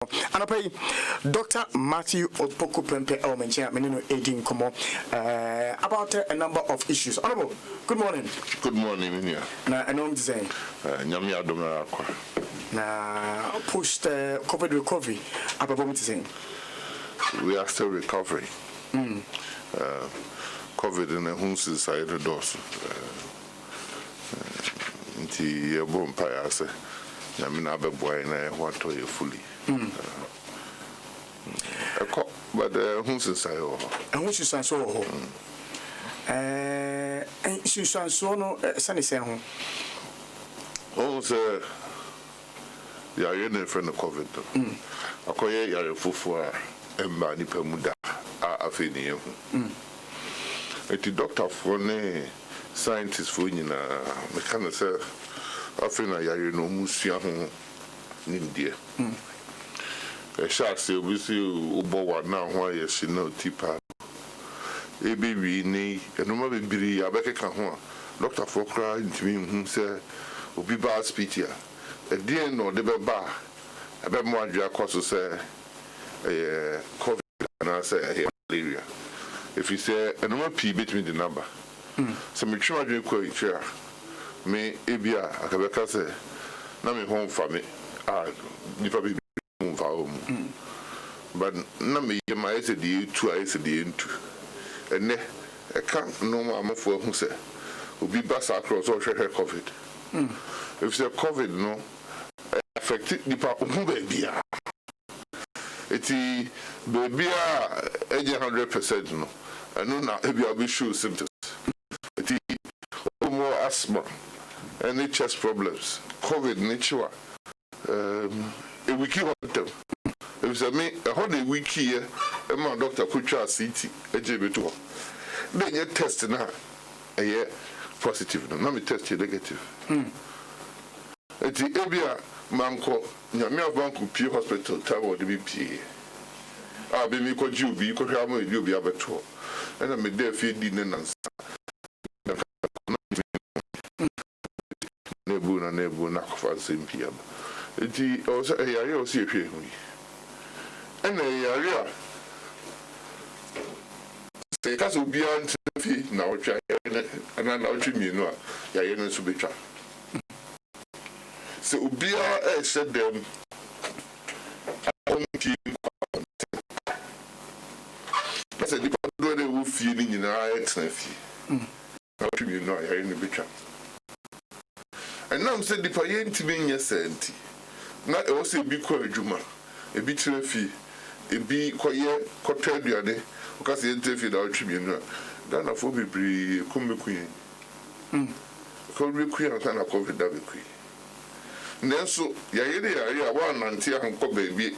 And I pay Dr. Matthew Opoku Prempeh menino 18 about a number of issues. Honorable, good morning. Good morning, Minia. Na anom design. Nyamia domara kwa. Na post COVID recovery ababom design. We are still recovering. COVID in the homes inside the doors. Nti yebo mpaya ase. Nyamina abeboy na hwato ye fully. But who's inside? And who's your so? And she's so no sunny sound. Oh, sir, you're in friend of COVID. I call you a fufu and Bani Pemuda. I feel you. It's a doctor for a scientist for you. I can't say, I feel you're no Musia in India. A shark say we see Ubowa now why she no tipa. A baby knee and no more baby a becker can Doctor for crying to me whom say Ubi bar speech here. A dear no de bar. A bit more Jacoso say a COVID and I say malaria. If you say a number P between the number. So me try to quite chair. Me Abia a Quebeca say, now me home for me. You probably but na me my SD 2 SD into and I can't no more for who say obi bass across all share COVID. If say COVID no affect the who baby it's baby 100% no and no na be show symptoms it's more asthma and chest problems COVID nature a wiki hotel. If I mean a whole week here, a man doctor could try CT, a JB2. Then you test now a year positive, no me test you negative. It's the Abia Manco, Yamia Banco P Hospital, Tower the BPA. I'll be me could you be could have you be able to. And I'm a dear feed dinner and Nebuna for same PM. It's also a area of CFA. And a area say, because we'll be on TV now, and I know you know, Yayan to be trapped. So, be I said them, that's a different way they will feel in our ex-nephew. Now, you know, I ain't a bit trapped. And now I'm saying the Payan to be in your senti. Not also be quite Juma, a bit fee. It be quiet, cocktail the other, because the interview our tribune. Then a phobia be come queen. Could be queen and a COVID double queen. Then so, Yaya, one until Uncle baby.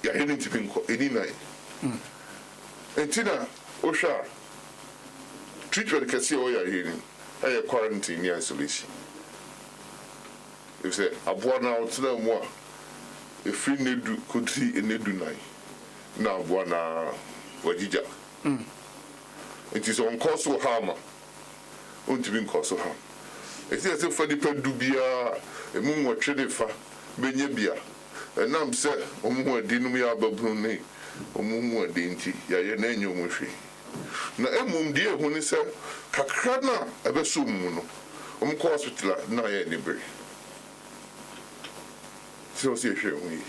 You're heading to be any night. And Tina, Osha, treatment can see all you're hearing. I am quarantine in isolation. If say, I've worn out to them more. A free nedu could see a nedu nine. Now, one wajija. It is on course of harm. Won't be course of harm. It is a funny pendubia, a moon or tredefa, benyabia. And now said, Omo dinumia babrune, Omo dainty, Yayanenyo mushi. Na emum dear when he said, Kakrana, a besumuno, hospital, na anybody. So see a me.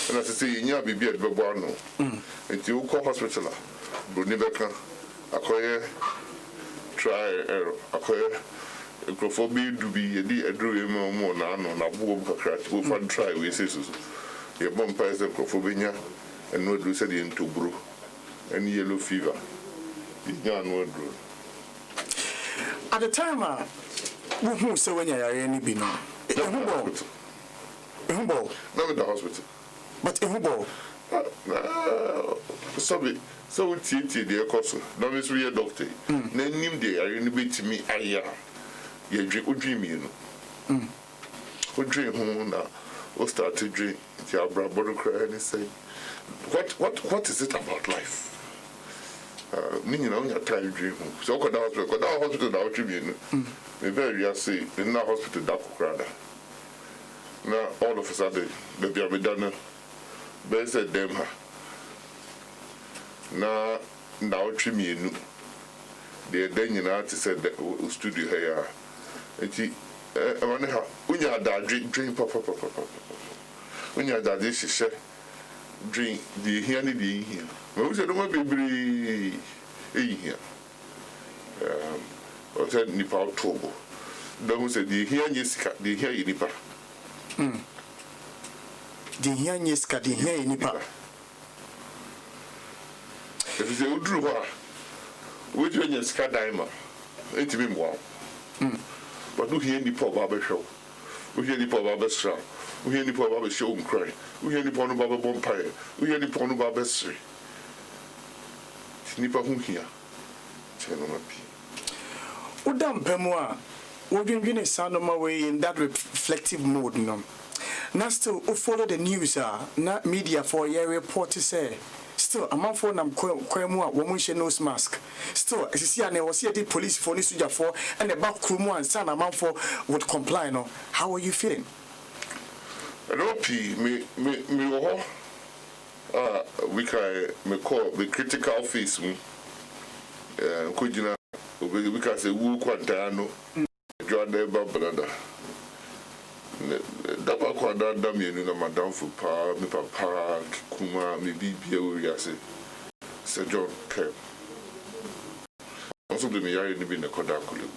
And as I say, you be at Babano, and you call hospital, Brunibeka, acquire, try, acquire, acrophobia to be a dream more now, no, boom, crash, go for try with sisters. Your bumpers and acrophobia, and no lucid into brew, and yellow fever. At the time, who say when you are any bino? Not in the hospital. But in Hubo? Sorry, so TT, dear cousin, no, Miss Ria Doctor. Name they are in the bit to me, you dream, you know. Who dream home now, or start to dream, your brother cry and say, what is it about life? Meaning, on your time dream. So, go down hospital, now, you know. Maybe I say, in that hospital, that crowd. Now all of a sudden the biamidana be said them ha now trimienu the then you know to said the studio here enti amane ha unya da dream papa unya da this dream the here ni the here we say no ma bebre here o said nipa otobo don't say the here nyesika the here nipa the here nyesika the here nipa if you say udru ho which one nyesika daima etimi mwa but who here nipa ba show who here nipa ba sra who here nipa ba show cry who here nipa no ba bompire who here nipa no ba sri nipa hu here cheno mapi udam pemwa wodwindwene sanoma way in that reflective mode no now still follow the news na media for your report say still among for nam kwemu a wo munhye nose mask still sisi ane wo see the police for ni soldier for and the back crew and san among for would comply no. How are you feeling? Me wo we can me call the critical phase me kujina we can say wu kwanta no Joade Babrada. Daba kwada damienu na madam for pa, mi papa, kuma, mi bibi uriase. Sir John Kerr. Also the yari ni bi na koda kule.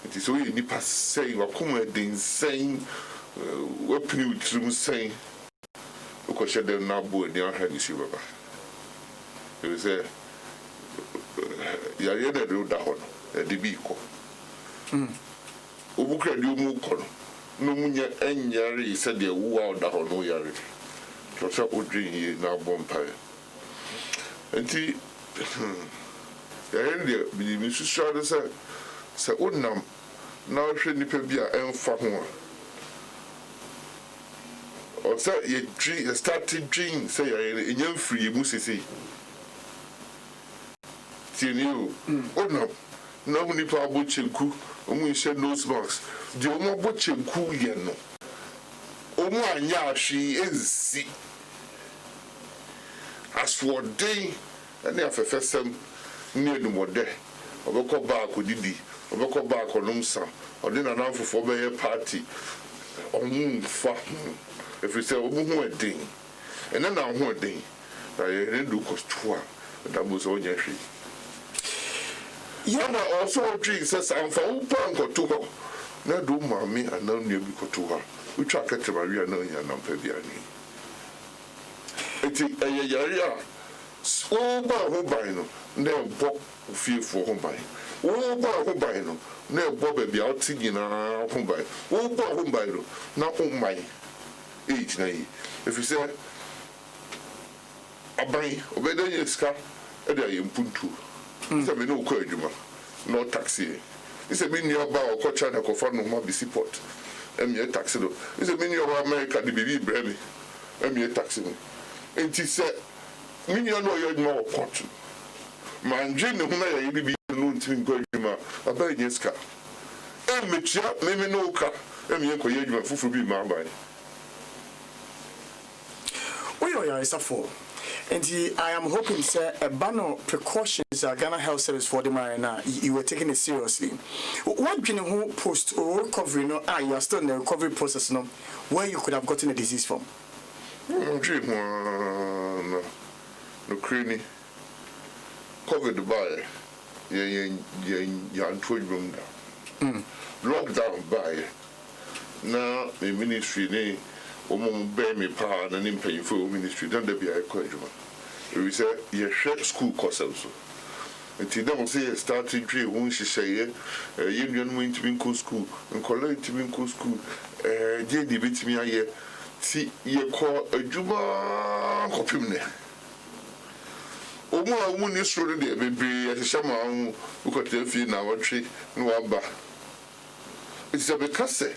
It is so you nipa say wakuma den saying wepini utrum saying ukoshe dem na bo ni ahra ni si baba. You say yari de do da hono e bi ko. Obukra di omu kono no munya enyare se de wuwa da ho no yare to se odwin yi na bompae enti yare de bi mi susua de se onam na hwe nipa bi a emfa ho o se ye dream started dream se yare enyam free mu sisi tieni o onam na hu nipa abocheku omu she nose mask di omu abocheku ye no omu anya ahwe ensi aswodin ene afefesem ni enumode obekọ back odidi obekọ back onumsa odina na afofo be party omu fa if say omu hu edin ene na hu edin na ye rendu kostoa da mo so nya hwe yana also dream says I'm for upan kotuho na do mami ana nua bi kotuho utwa kete maria na nya na mpa biani eti yari a o ba ho ban no na ebo fiefo ho ban o ba ho ban no na ebo ba bia oti nyina ho ban o ba ho ban no na o man age na yi if you say aban obeda yeska e da yempuntu se me no ko adwuma no taxi se me ni oba o ko China ko fa no ma bisi port emye taxi do se me ni oba America de bibi bremi emye taxi no enti se me ni no yo adwuma o port manje ne hu na ya bi no ntimi ko adwuma aba nyeska emechia me no ka emye ko ye adwuma fufu bi ma ban oyo ya isafo. And I am hoping, sir, a banner precautions are Ghana Health Service for the marina. You were taking it seriously. What do you know post or recovery? No, you are still in the recovery process. No, where you could have gotten the disease from? No, creamy. COVID by lockdown by now the ministry. Bear me power and an paying for ministry, then there be a question. We say, you share school course also. And today, say, starting dream, when she say, union went to Minko school, and collect to Minko school, JD bit me a year. See, you call a Juba copy. Omo woman is through the baby as a shaman who got the fee now, tree, no abba. It's a becasse.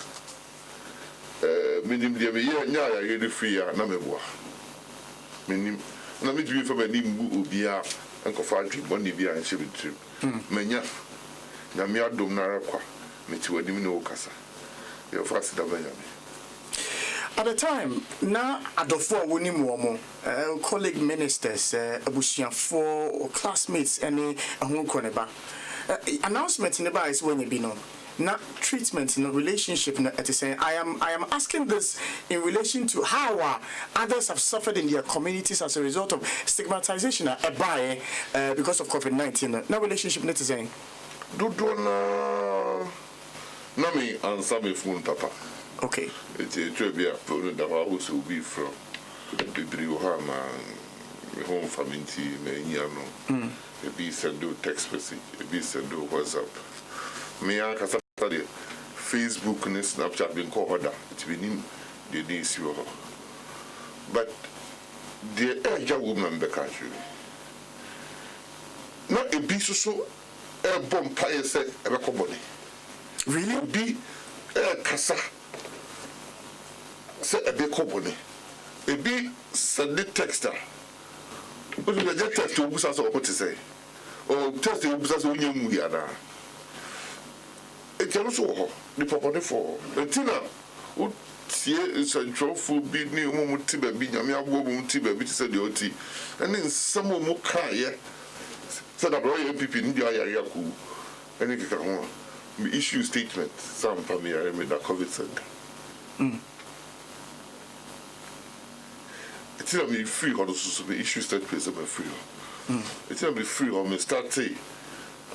Minim de me nya ya de free na meboa minim na me dwi fa bani mbu obia enkofa adwi boni bia enhye bitrim manya na me adom na rakwa meti wadim ne okasa ye fa sida banya me At the time, na adofo woni mo colleague ministers, abusuafo, classmates, any ahun koneba. Announcement in the bar is when you be no. Not treatment in a relationship. It is saying I am asking this in relation to how others have suffered in their communities as a result of stigmatization because of COVID-19. No relationship. It is saying. Do na me answer me phone papa. Okay. It's a trivia phone that I also be from the Briohama, home family, me a be send text message, a be send WhatsApp. Me and Cassadia, Facebook and Snapchat been called that. It's been the days you are. But the elder woman the country. Not a be so a bomb pie said a recobony. Really be a cassa. Say a big company. A be send the texter. But we just text to Busas or what to say. Or test the Busas when you are. It can also the property for the Tina would see a central food be new Mutiba, be Yamia, Mutiba, which said the OT. And then some more car, said a royal people in the Yaku. And it can issue statement. Some family I made a COVID center. It's not be free or to be issue statements of free. It's not be free or me start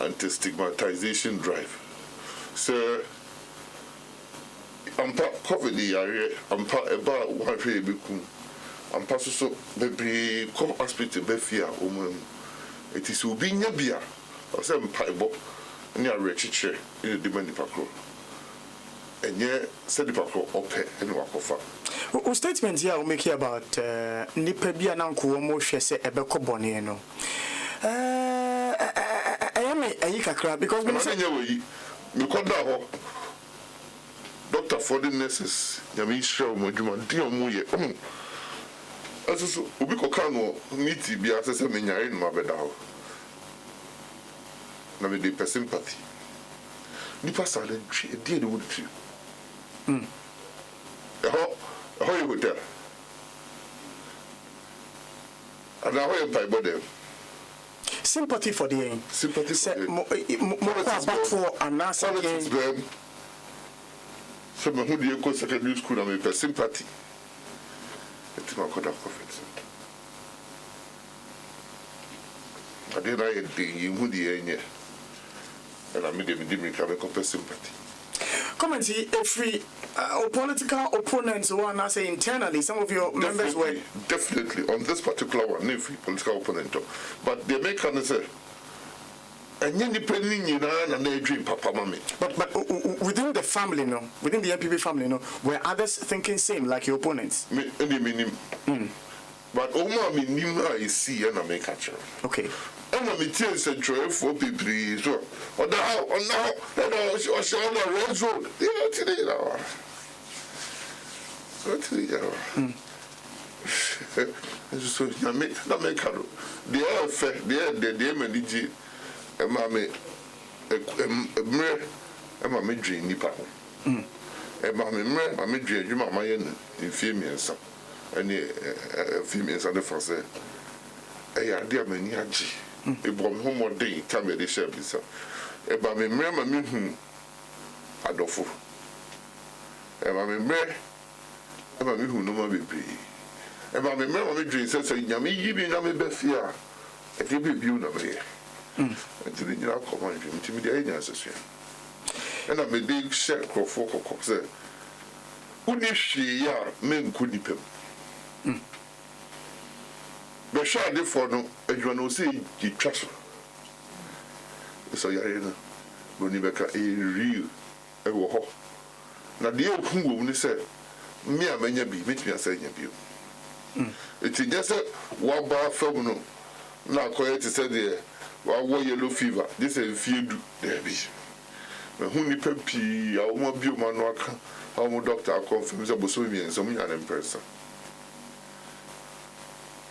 anti-stigmatization drive. So, I'm part COVID the area, I'm part about one day become. I'm part so baby come hospital befia woman. It is ubinya bia. I say I'm paibo near rechiche in the demand pakro. And yeah, said the pakro ope and wakofa. O statement here will make you about nipa bia na nko mo hwe se ebekọ bone no. I am a kakra because me say nyawe me koda ho doctor for the nurses nyame israel mo djuma di omo ye aso obi ko kan no meet bia se me nyare no mabeda ho na me de sympathy nipa sale twi e de would twi how you hotel and how you pay body sympathy for the end. Sympathy for the more back for an answer again. So, who do you go secondary school and make sympathy? It's my code of conference. I didn't know anything, you would the and I made them make sympathy. Comment here, free political opponents who are not saying internally, some of your members were definitely on this particular one, no free political opponent. But they make an answer. And then depending and they dream papa mommy. But within the family, no, within the MPP family, no, were others thinking same like your opponents? Any meaning. But Oma meaning I see and I make a catch. Okay. And I'm a tear central for people. So, or now, and I was on the red road. They are today now. So, I make not make a they are fair, they are the MDG, and mammy, a mere, and my dream nipper. And my dream, you might my in females, and a females and the first. I dear many haji. A bomb home one day, come with the share myself. A mammy, mamma, me, Adolfo. A mammy, a mammy who no more be. A mammy, mammy dreams, says, Yammy, you be Yammy Bethia. A baby, you know me. Until the new command dream to me the agency. And I made big share for 4 o'clock. Wouldn't she, ya, men could nip him. But shall they for no, and you know, say, you trust. So, Yarina, when you make a real, a war. Now, the old who said, me, I may be, meet me, I say, you. It's just a 1 bar film. Now, quiet to say, there, while yellow fever, this is few there be. When you peppy, I won't be a man worker, how more doctor confirms about swimming and some young person.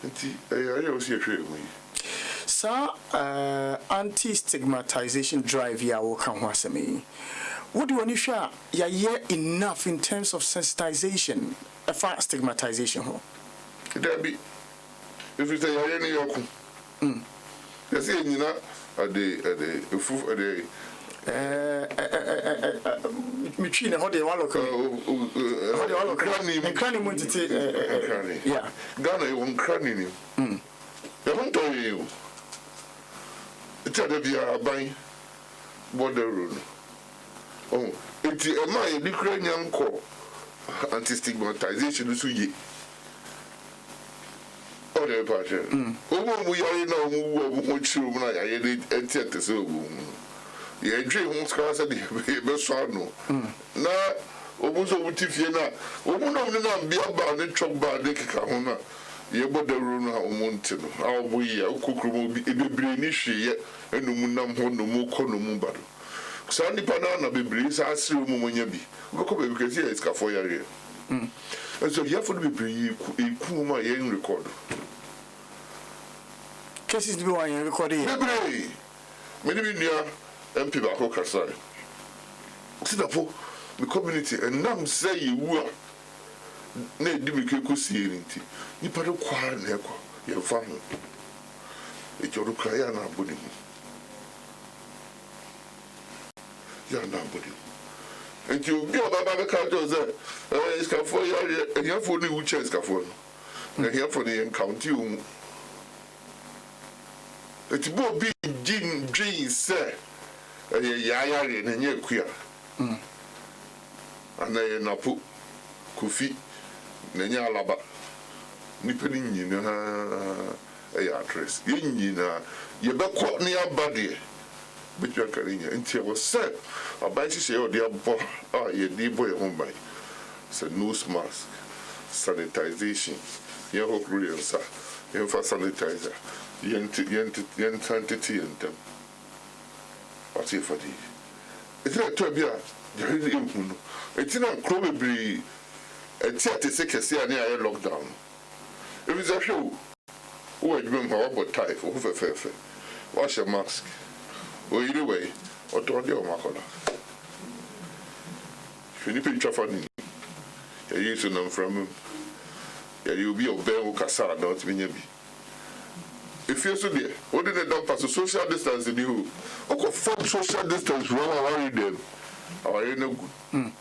I was here with me. Sir, anti-stigmatization drive here will come once me. What do you want to share? Yeah, enough in terms of sensitization, a fast stigmatization. There be, if you say you're any yoku, you see, you know, at the Machine, how they want to yeah. Ghana, you won't cranny him. You won't tell you. It's a buying border road. Oh, it's a my Ukrainian call anti stigmatization is ye. Oh, the party. Oh, we are in our which room I did enter the so. The dream won't scarce at the best no. Now, almost over Tifiana, woman of the be about the truck by the Kahona. You bought the room how mountain. Our we are cook will be in the brainish yet, and no munam no more cono mumbado. Sandy Panana be breeze, I see when you be. Look up because here is Cafoya. And so you have to be a Kuma young record. Cases to be one recording. Maybe near. MP back ho kasa sit up for the community and nam say you were na di me keku sie nti nipa do kwa na ekọ ye fa ho e joru kra ya na abodi ya na abodi enti obi obaba be ka jo ze iska fo ya fo ni uche iska fo no na here for the encounter enti bo bi jin dream say yaya re na nye kuya ana ye napo kofi na nye alaba nipa ni nyina ya address ye nyina ye be ko ne abade betwa karinya nti e was say abai hye ye ode abo ye di boy home by so nose mask sanitization ye ho kuriensa ye fa sanitizer ye entity what's it for the? It's not to be a very important. It's not probably a theatre second near lockdown. If it's a show, who are doing how about type or fair? Wash your mask. Or either way, or don't you, Macola? If you need to travel, you're using them from him. You'll be a bear Casa, don't mean. If you're so there, what did they do pass social distance in you? Okay, from social distance, from our them. Our no good.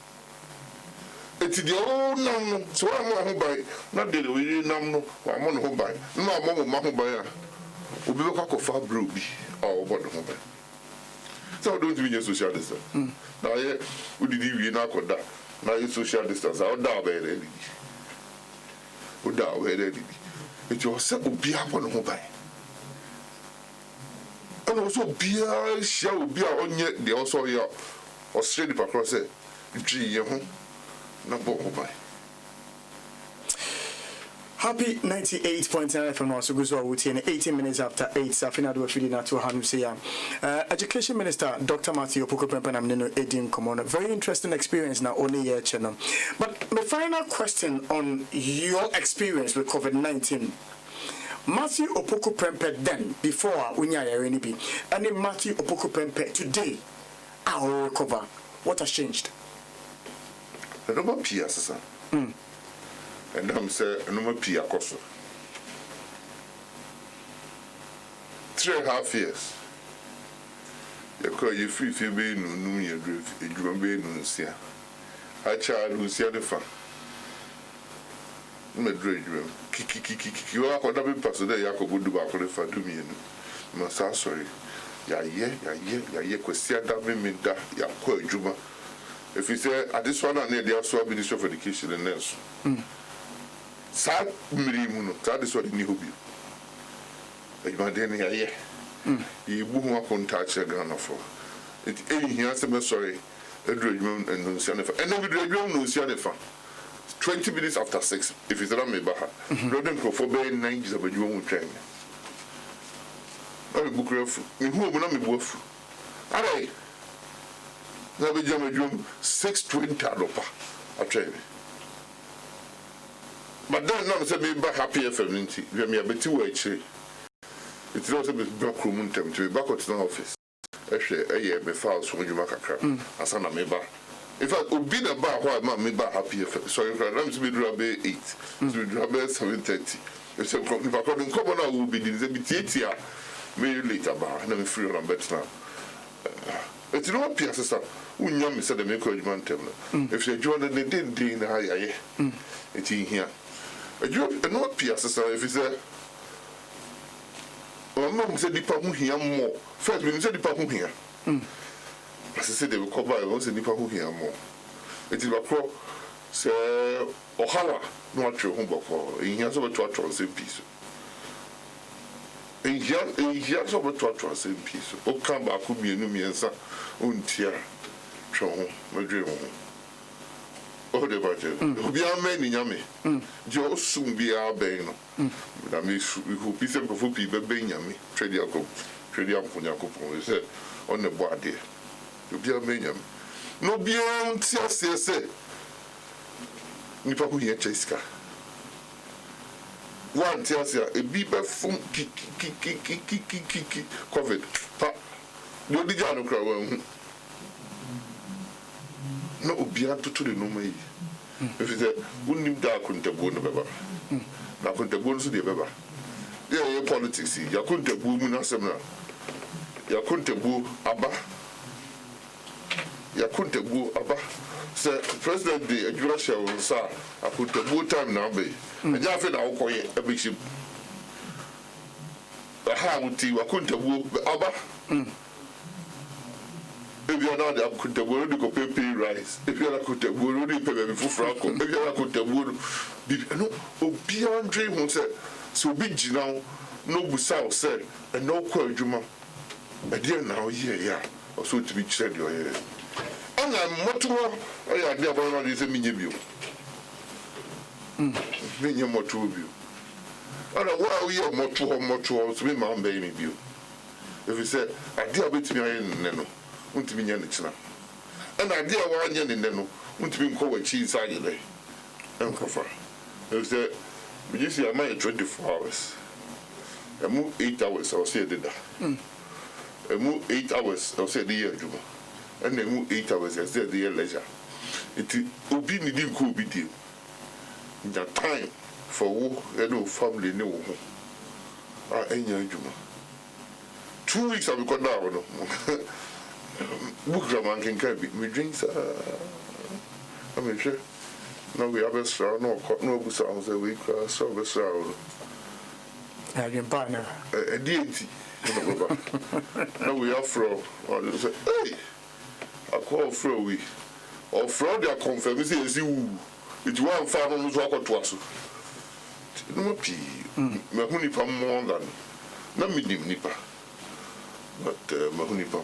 It's the old number, so I'm on by, not the way number, I'm on home by. No, I'm on my home by. We'll be back of far broby or what the home by. So don't mean your social distance. Now, yeah, we did you not got that. Now, your social distance, I'll die by ready. Without ready. It was so be up on home by. And also be a shall be on yet the also here or straight across it. G home. Number by. Happy 98.9 FM also goes on within 18 minutes after 8. Safina do feeling at 200. Education Minister Dr. Matthew Opoku Prempeh and Nino Edim Komona. Very interesting experience now only here channel. But my final question on your experience with COVID-19. Matthew Opoku Prempeh then, before Unya Yarenibi, and then Matthew Opoku Prempeh today, I will recover. What has changed? The number Pia, sir. And I'm saying, no more Pia Cosso. 3.5 years. You call you free to be no your drift, you don't be no see. I child who see the fun. Me dream kiki you are going to be passed there Yakob do back for do me no sorry ya question that me da ya ko adwuma if you say at this one and there so Ministry of Education and nurse sa mmiri mu no that is what ni hobi adwuma de ne ya ye bu ho contact Ghana for it here say sorry adwuma and no see and then we adwuma no see the 20 minutes after 6, if it's around me, Rodden for 9 years of a new train. I'm a book of me who will not be worth. Alright, now we jam a drum 620 a train. But then, not to be back happy FMNT, we are a bit too actually. It's not a bit back room to be back at the office. ɛhwɛ me files ho adwuma kakra asa na meba in fact obi na ba hɔ a ma meba happy sorry kra na mso bedura be 8 so bedura be 7:30 so nipa kɔ nkɔmɔ na wo bi di sɛ bi tietia me later ba na me free on better eti no pia sesa unya me sɛ de me kɔ adwuma ntem no if you join the den na ayɛ eti hia adwuma no pia sesa if sɛ mama mu sɛ nipa ho hia mmɔ first me sɛ nipa ho hia asese de ko ba won sɛ nipa ho hia mmɔ eti ba kɔ sɛ ɔhawa no atwe ho bɔkɔ hia sɛ beto atɔ sɛ piece hia sɛ beto atɔ sɛ piece o kan ba ko mienu miensa ontia twɛ ho madwe ho o de ba je obi amani nyame je osum bia bɛn no na me who be some of people benyame trade akọ nyankopon say on the body obi amanyam no bia ntia sese nipa ko hia cheska one tia sia e bi be fum ki covid pa no di janu kra wan no obi atoto de no mai if it unim da kontabu no beba na kontabu no so de beba yeah politics ya kontabu mu na asem na ya kontabu aba say president de adwura share won sa akontabu time na be eja afi na wokoye abishim ha muti wa kontabu aba if you are not the kontabu no go pay rice if you are kontabu no dey pay be fufura ko if you are kontabu no obi andre hu say so obi gina no busa say and no kwa adwuma e dey na o ye ya o so to be chere dey o ye ana moto o ya dey abo no dey say minye bio minye moto bio ana wa o ye moto so me ma mbe ni bio if you say ade abetimi aye ne no untimi nya ne kina ana ade a wa anya ne no untimi nko wa chi inside there enkofa if say we just see am 24 hours emu 8 hours I say dida emu 8 hours I say the year adwuma and emu 8 hours I say the year leisure it obi ni di nko obi di the time for wo and family ne wo ho enya adwuma 2 weeks I be got down no book man can be me drinks I mean sure no we have a straw no busa say we cross so be straw I can partner a deity no we are from say hey I call from we or from their confirm say you it one farm no so akoto aso no pi me hu nipa more than na me dim nipa but me hu nipa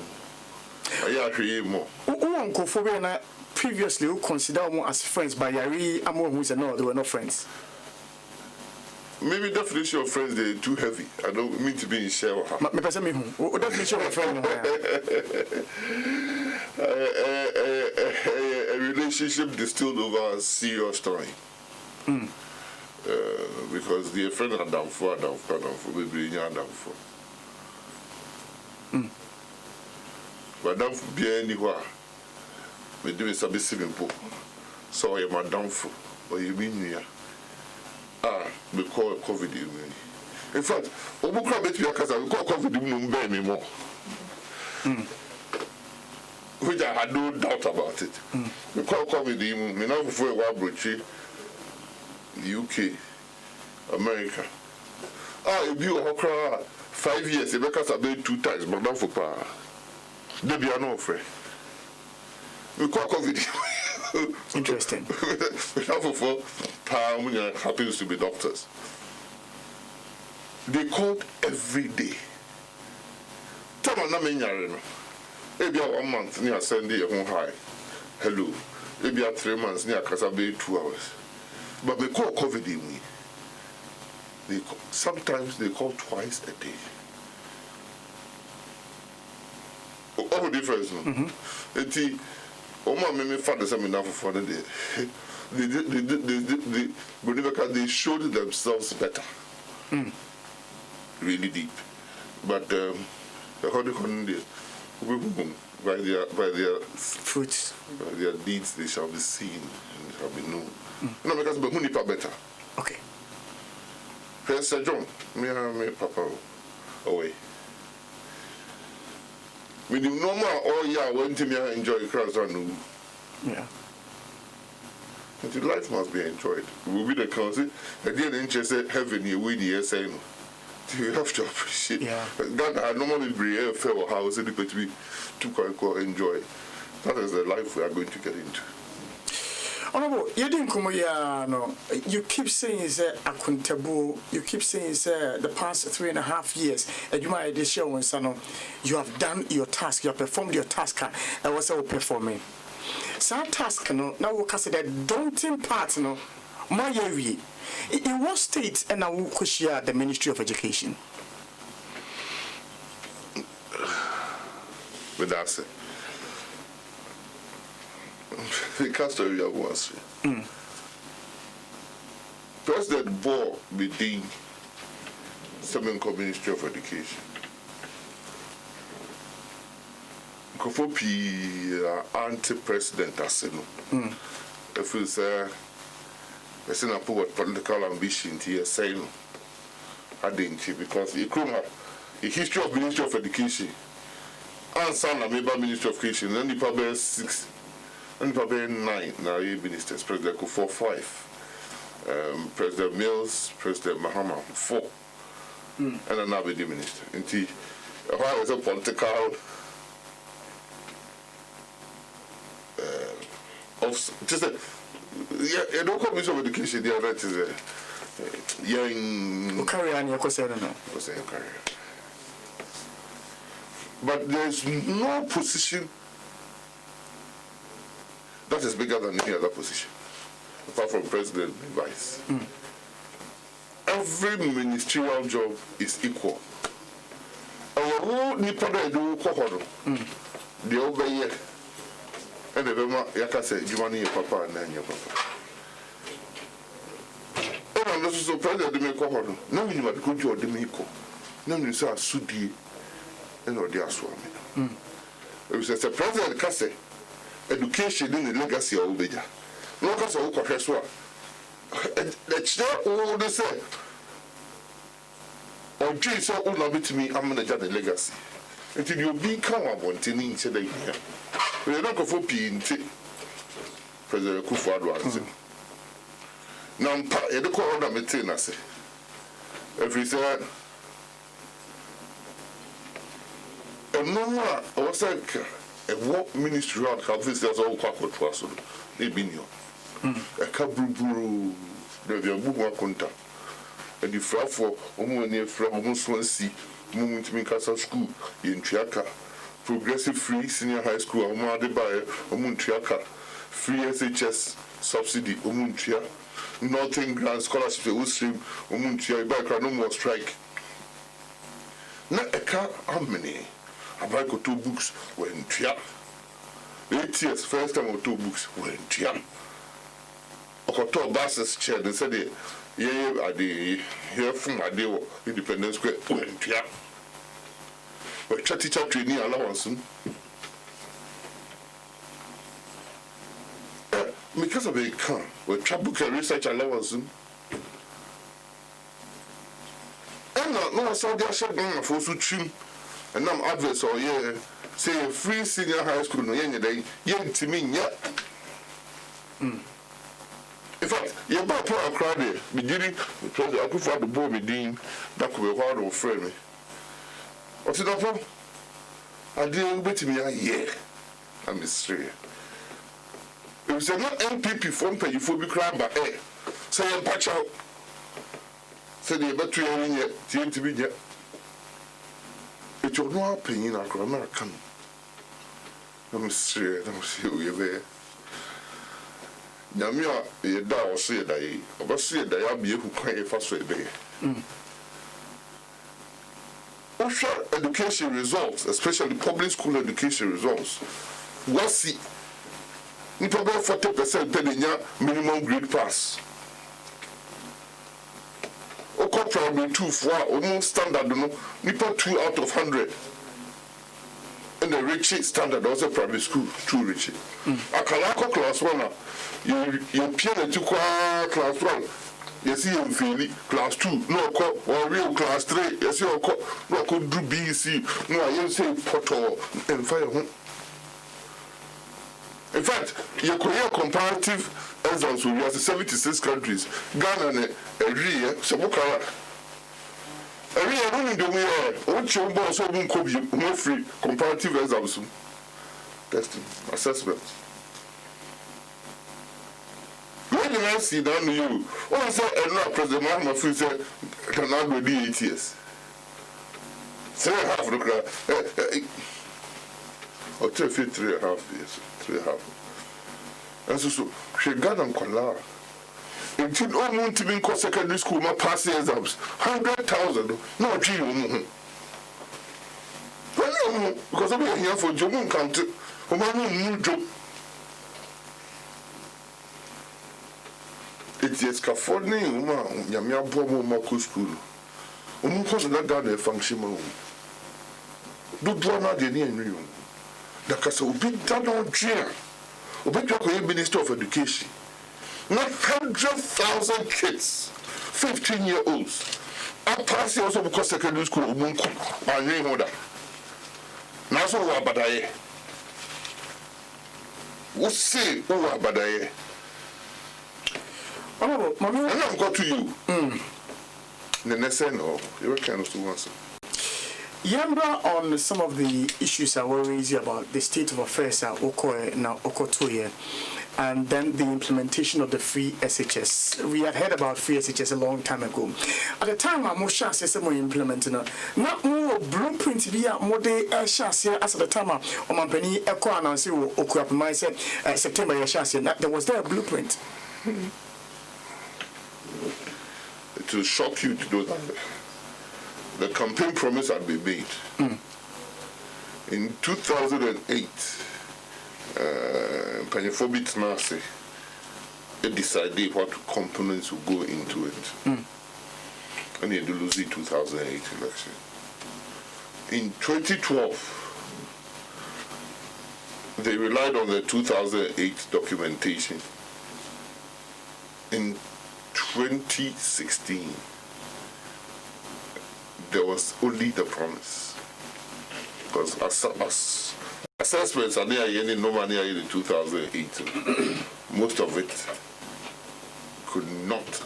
I actually more uncle for na previously who consider them as friends but yari amo who said no they were not friends. Maybe definition of friends they're too heavy. I don't mean to be in share with her. Me person me who definition of friend a relationship distilled over a serious story. Because the friend are down for maybe you are down for. But down for be anywhere. We do it some simple. So you are down for or you mean here. We call COVID immunity. In fact, Opoku Prempeh we call COVID immunity anymore. Which I had no doubt about it. We call COVID immunity. We now before we were the UK, America. If you are 5 years, you make us about 2 times, but not for power. They be no friend. We call COVID. Interesting. We have for power happens to be doctors. They called every day. Tell me, no. Maybe 1 month near Sunday home high. Hello. Maybe 3 months near Kasabe 2 hours. But they call COVID in me. Sometimes they call twice a day. All difference. My father said me now for the day. They showed themselves better. Really deep. But how they couldn't do by their fruits. By their deeds they shall be seen and shall be known. No, because who nipa better. Okay. Pastor John, me papa away. Me the normal all year when to me enjoy crowds and yeah. And life must be enjoyed. We'll be the council. At the end, interest heaven, you win the essay. You have to appreciate. Yeah. That I normally bring a fair house and to be to quite enjoy. That is the life we are going to get into. Honorable, you didn't come here, no. You keep saying it's accountable. You keep saying it's the past 3.5 years. And you might this year when you have done your task, you have performed your task. I was all performing. Some task, no, now we can say that daunting part, no, my area. In what state and I will share the Ministry of Education? But that's it. The custody of once. President Bo within Seven Ministry of Education. Kofopi anti-president Aseno. If you say, I put political ambition here, saying, I didn't, because the history of Ministry of Education, and son of member Ministry of Education, and the probably 6, and probably 9 now ministers, President Kufo 5, President Mills, President Mahama 4, and another minister. Indeed, why was a political just yeah, don't call Ministry of Education. The other is young career. But there's no position that is bigger than any other position, apart from president and vice. Every ministerial job is equal. Our whole Nippon do Kohono, the over here. And the Bema Yaka said, you want your papa and then your papa. And I'm also surprised at the Meko. No, you might go to your Demico. No, you say, Sudi and or dear Swami. It was a president Casse, education in the legacy of Obeja. No, because of Okaswa. Let's not all the same. Or Jay saw all of it to me, I'm going to the legacy. Until you become a wanting today. We are not going to be in President Kufuor. Now, I don't call on meeting. I say, every say, and no more. I was like, a work ministry around visitors all quack to us. They been here. A cabru, the Buba Conta, and the flag for Omonia from almost 1 C, moving to Mikasa School in Triaka. Progressive free senior high school, Omade by Omuntriaka, free SHS subsidy, Omuntria, Northern Grand Scholarship, Stream, Omuntria, Ibaka, no more strike. Not a car, how many? I buy 2 books when Tria. 8 years, first time 2 books when Tria. Okoto buses chair, they said, yeah, I did here from my day, Independence Square, when Tria. But teacher training allowance. Because of a car, with trouble research allowance. And no, so they are shutting for Suchim. And I'm adverse or yeah, say free senior high school no yen day, yen to me yet. In fact, you're about to cry there. We did it because I could find the boy me dean that could be hard or frame. What's it up for? I didn't wait me a year. I'm straight. It was not MPP from pay for be crab by air. Say I'm patch out. Say the battery in yet, TNTB yet. It's your no opinion, American. I'm straight, I'm see you there. Yamia, ye da or say a day, or say a day, I'll be who cry a fast way. Education results, especially public school education results, what's the about 40% pay minimum grade pass? Oko primary 2 for almost standard, no, nipa 2 out of 100. and the Richie standard also primary school too Richie. Akalako class 1 you piano to class 1. You see him feeling class 2, no or real class 3, you see no could do BC, no you say poto and fire home. In fact, your Korea comparative exams will be 76 countries. Ghana and Ria, Samokara. Ria running the way, what your boss will could be more free comparative exams. Testing, assessment. When you now see down to you, what I said, and now President Mahama Fu said, can I go do 8 years? 3.5 look or 3.5 years. 3.5. And so she got on Kolara. Until all moon to be in secondary school, my past exams 100,000. No, gee, because I'm here for Jomun County. New job. It is scaffolding, Yamia Bobo Mako school. Because that got function. Do Brona de New. The castle will be done on chair. Obey Minister of Education. Not 100,000 kids, 15-year-olds. I pass also because secondary school, and name order. Now, so what about I? What say, oh, about I? Oh, Mammy, and I've got to you. The next thing, no, you can't answer. Yambra on some of the issues I were raising about the state of affairs at Okoye now Okotoye, and then the implementation of the free SHS. We had heard about free SHS a long time ago. At the time, I'm more sure we implementing not more blueprint via more day as at the time of my penny echo announced Okuapama said September there was there a blueprint. It will shock you to know that the campaign promise had been made. In 2008, Panyafobit Nasi decided what components would go into it. And he had to lose the 2008 election. In 2012, they relied on the 2008 documentation. In 2016, there was only the promise. Because assessments are near no money in 2008. Most of it could not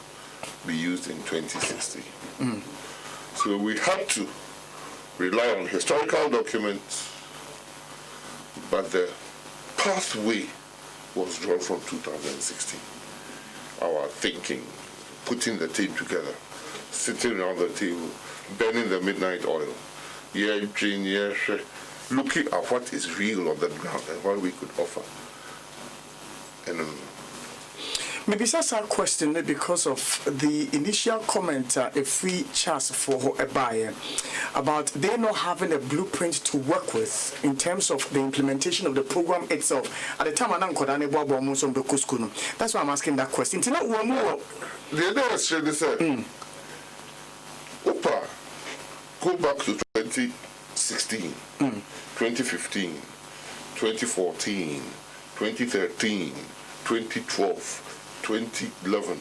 be used in 2016. So we had to rely on historical documents, but the pathway was drawn from 2016. Our thinking, putting the team together, sitting around the table, burning the midnight oil, looking at what is real on the ground and what we could offer. And maybe that's our question because of the initial comment a free chance for a buyer about they not having a blueprint to work with in terms of the implementation of the program itself. At the time, that's why I'm asking that question. The other question is, Opa, go back to 2016, 2015, 2014, 2013, 2012. 2011,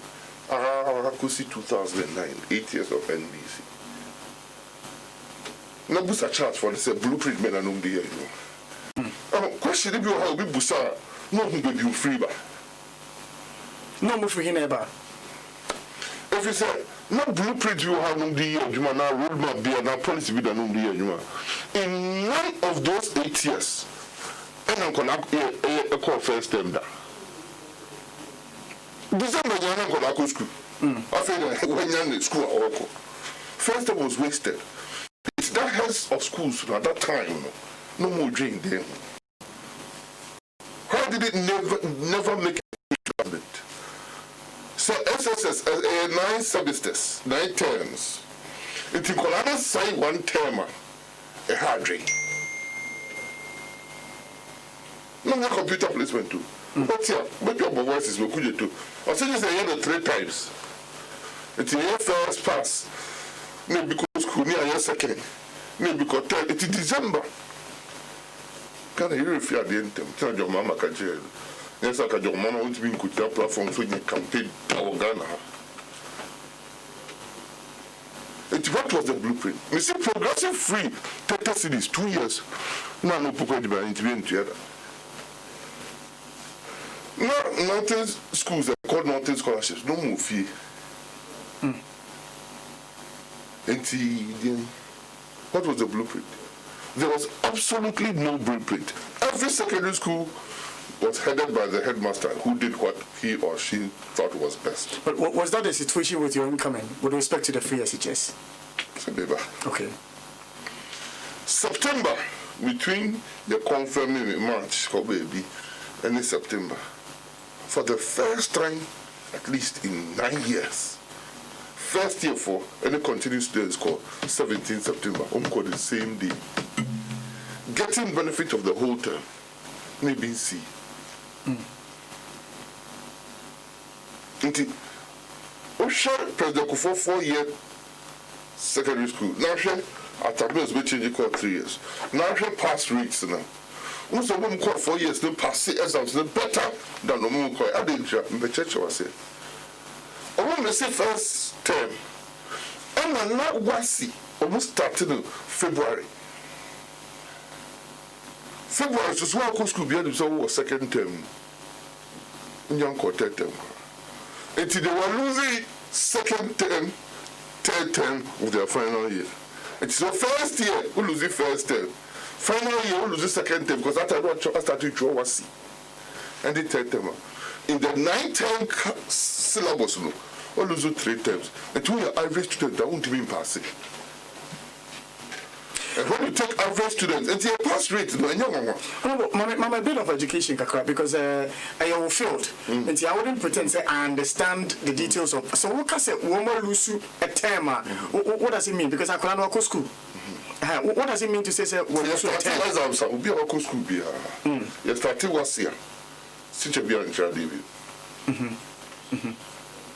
I could see 2009, 8 years of NBC. No busa chance for the blueprint men and the question if you have be busa, no baby you free ba. No more free never. If you say no blueprint you have no the you na roadmap be na policy be no the you in none of those 8 years, and I'm gonna call first term that. December, you're not going to school. I think when you're in school, first time was wasted. It's that heads of schools at that time, no more drink then. How did it never make it? So SSS, 9 semesters, 9 terms. If you could sign 1 term, a hard drink. No computer placement too. But yeah, but your voice is good too. I said you say 3 times. It's your first pass. Maybe because school near your second. Maybe because third. It's December. Can you refer the intem? Tell your mama Kajel. Yes, I can your mama won't be good platform for your campaign our Ghana. What was the blueprint? We see progressive free 30 cities, 2 years. Now no Opoku intervene together. Now Northern schools are called Northern scholarships, no more fee. And what was the blueprint? There was absolutely no blueprint. Every secondary school was headed by the headmaster who did what he or she thought was best. But was that the situation with your incoming with respect to the free SHS? Okay. September, between the confirming in March, baby, and in September, for the first time, at least in 9 years, first year for any continuous students called 17 September, called the same day. Getting benefit of the whole term, maybe see. President Kufuor 4-year secondary school. Now she at Tableau's been changing called 3 years. Now she pass rates now. Once a woman called 4 years, they pass exams better than the woman called. I didn't the church was here. A woman say first term. And I'm not wasi. Almost started in February. February is what school behind himself was second term. Young third term. Until they were losing second term, third term of their final year. It's the first year we lose the first term. Final year we lose the second term because that's what I started to wasi. And the third term. In the 9-term syllabus, we lose 3 terms. And 2 year average students that won't even pass it. And when you take average students, it's a pass rate. No, my bit of education, because I am failed. And I wouldn't pretend say I understand the details of. So what can say woman lose a term? What does it mean? Because I can't go school. What does it mean to say when you lose a term? We'll be a school. You started was here. Since you be in child David.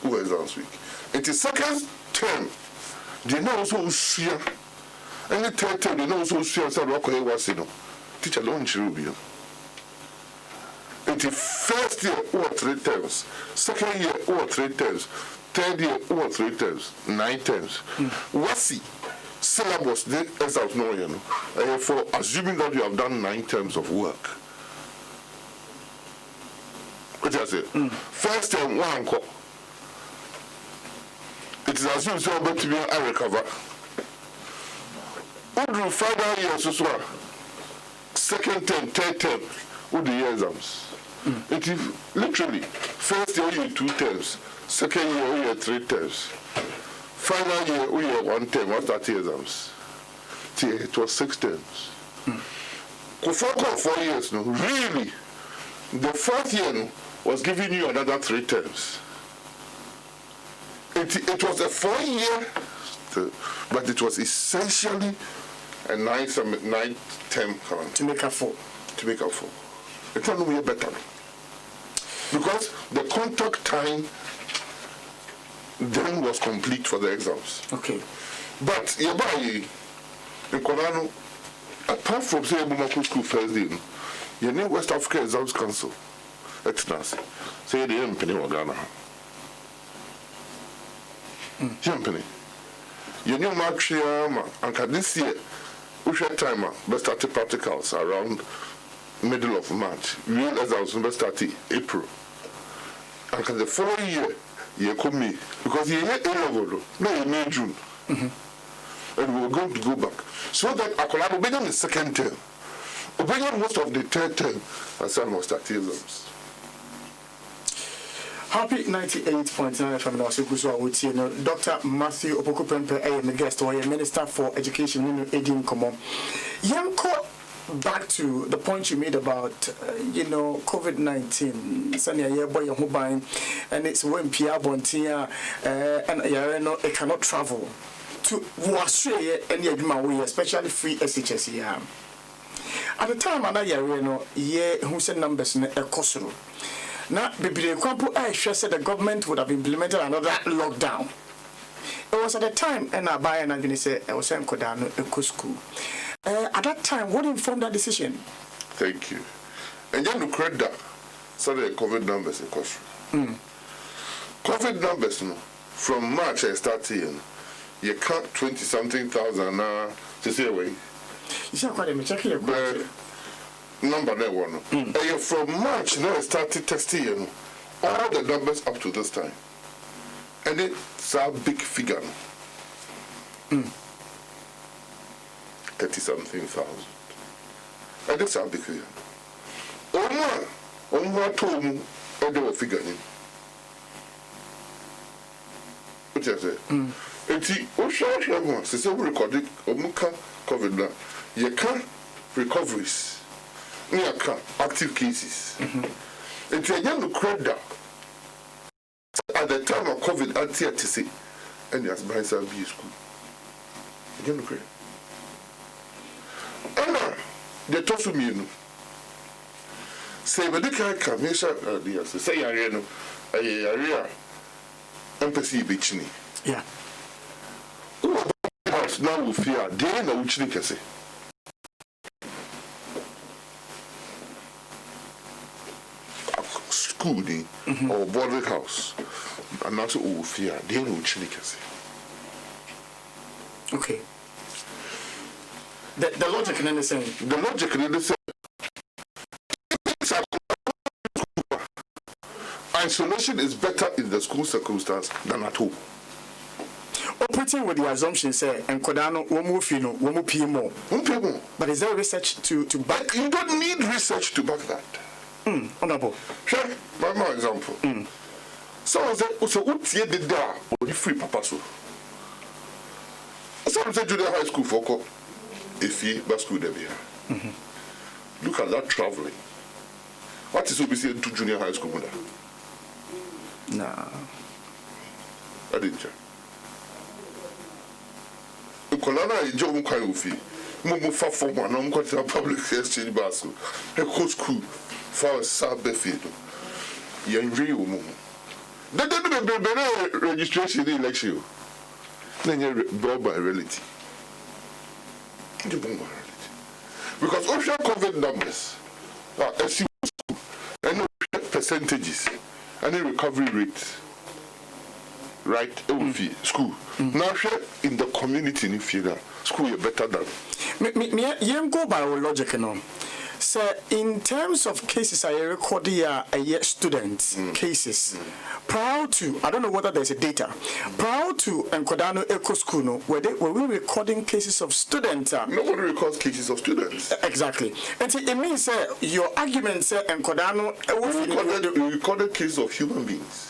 Who was last week? It is second term. They know also share. And the third term, they know also share. So what was you know? Teacher don't you? It is first year or 3 terms, second year or 3 terms, third year or 3 terms, 9 terms. What's the syllabus? The exams no you know. For assuming that you have done 9 terms of work. What I say? First term, 1 call. It is assumed so about to be a recover. What do final years as well? Second term, third term, what the year exams? It is literally first year you 2 terms, second year you 3 terms, final year you 1 term. What's that exams? It was 6 terms. For 4 years no, really, the 4th year no, was giving you another 3 terms. It was a 4-year, but it was essentially a 9-term current. To make up for. To make up for. It's not way better. Because the contact time then was complete for the exams. Okay. But in Konano, apart from say Opoku school first day, you know West Africa Exams Council. That's nice. Say the company of Ghana. Company. You know Marchiama, and this year, we should time best start practicals around middle of March. Real exams best start April. And the following year, you come me because you hit A-level, no, you May June. And we were going to go back. So that I could begin the second term. We began most of the third term, and some was start exams. Happy 98.9 FM na Wasukusu awuti no Dr. Matthew Opoku Prempeh the guest or Minister for Education in Edin Komo. Yanko, back to the point you made about COVID-19. Sanya boy hobine and it's when Pia Bontia and Yareno it cannot travel to Australia and Yaduma, especially free SHS here. At the time ana Yareno who said numbers in a Kosovo. Now, I said the government would have implemented another lockdown. It was at the time, and I buy and I said, I was saying, Kodano, school. At that time, what informed that decision? Thank you. And then the credit, so the COVID numbers in cost. COVID numbers, no, from March I started, you count 20-something thousand to say away. You see, I'm checking your number that one. And from March now I started testing all the numbers up to this time. And it's a big figure. 30-something thousand. And it's a big figure. One told me, and they were figuring. What you say? And see, Ocean, since we recorded, COVID now, you can't recoveries, you can't active cases. And you young credit at the time of COVID, anti-TC, and you ask by some B school. You don't credit. And they told me, you know. Say, but they can't come here, say, I know, I empathy bitching. Yeah. House now will fear, they know which they can say. School or boarding house, and also will fear, they know which they can say. Okay. The logic in the same. The logic in the same. Isolation is better in the school circumstance than at home. Operating with the assumption, say, and Kodano, Womu P more. But is there research to back? You don't need research to back that. Honorable. Sure, by my example. Someone said, so what's the da or the free papa so? Someone said, junior high school for if you bus school there. Look at that traveling. What is obviously to junior high school? Nah. I didn't check. Kolana is Joe Mukayofi. Mumu far from one, I'm going to a public exchange bus. A coach school for a Sabbath. Young real woman. They didn't be registration election. Then you're brought by reality. Because official COVID numbers are SU and percentages and the recovery rate. Right, school. Now, in the community, in Fida, school is better than. Me go by our logic, no. So, in terms of cases, I record the students' cases. Prior to, I don't know whether there's a data. Prior to Nkodano Eco School, no, were we recording cases of students? Nobody records cases of students. Exactly. And it means your argument, Nkodano, we recorded cases of human beings.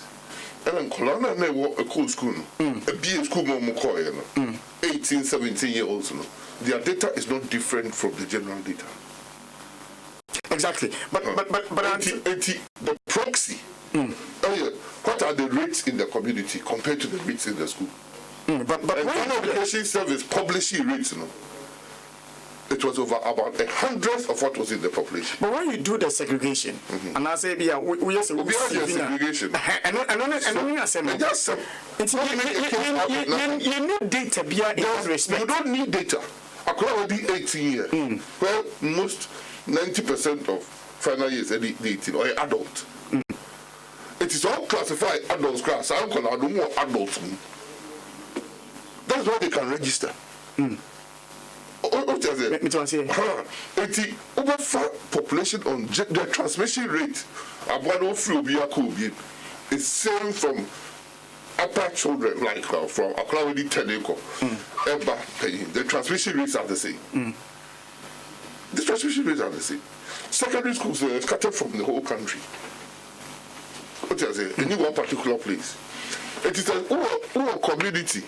And then Kolana never a cool school, a BA school more 18, 17 years old. Their data is not different from the general data. Exactly. But the proxy. What are the rates in the community compared to the rates in the school? But when education service publishing rates, it was over about 100th of what was in the population. But when you do the segregation, and I say, yeah, we have segregation. You need data in that respect. You don't need data. According to 18 years, where most 90% of final years are 18 or adult. It is all classified adults class. I don't more adults. That's why they can register. What is it? Over population on the transmission rate is same from upper children, like from Aklawedi Teneko, the transmission rates are the same. The transmission rates are the same. Secondary schools are scattered from the whole country. What is it? In one particular place. It is a community.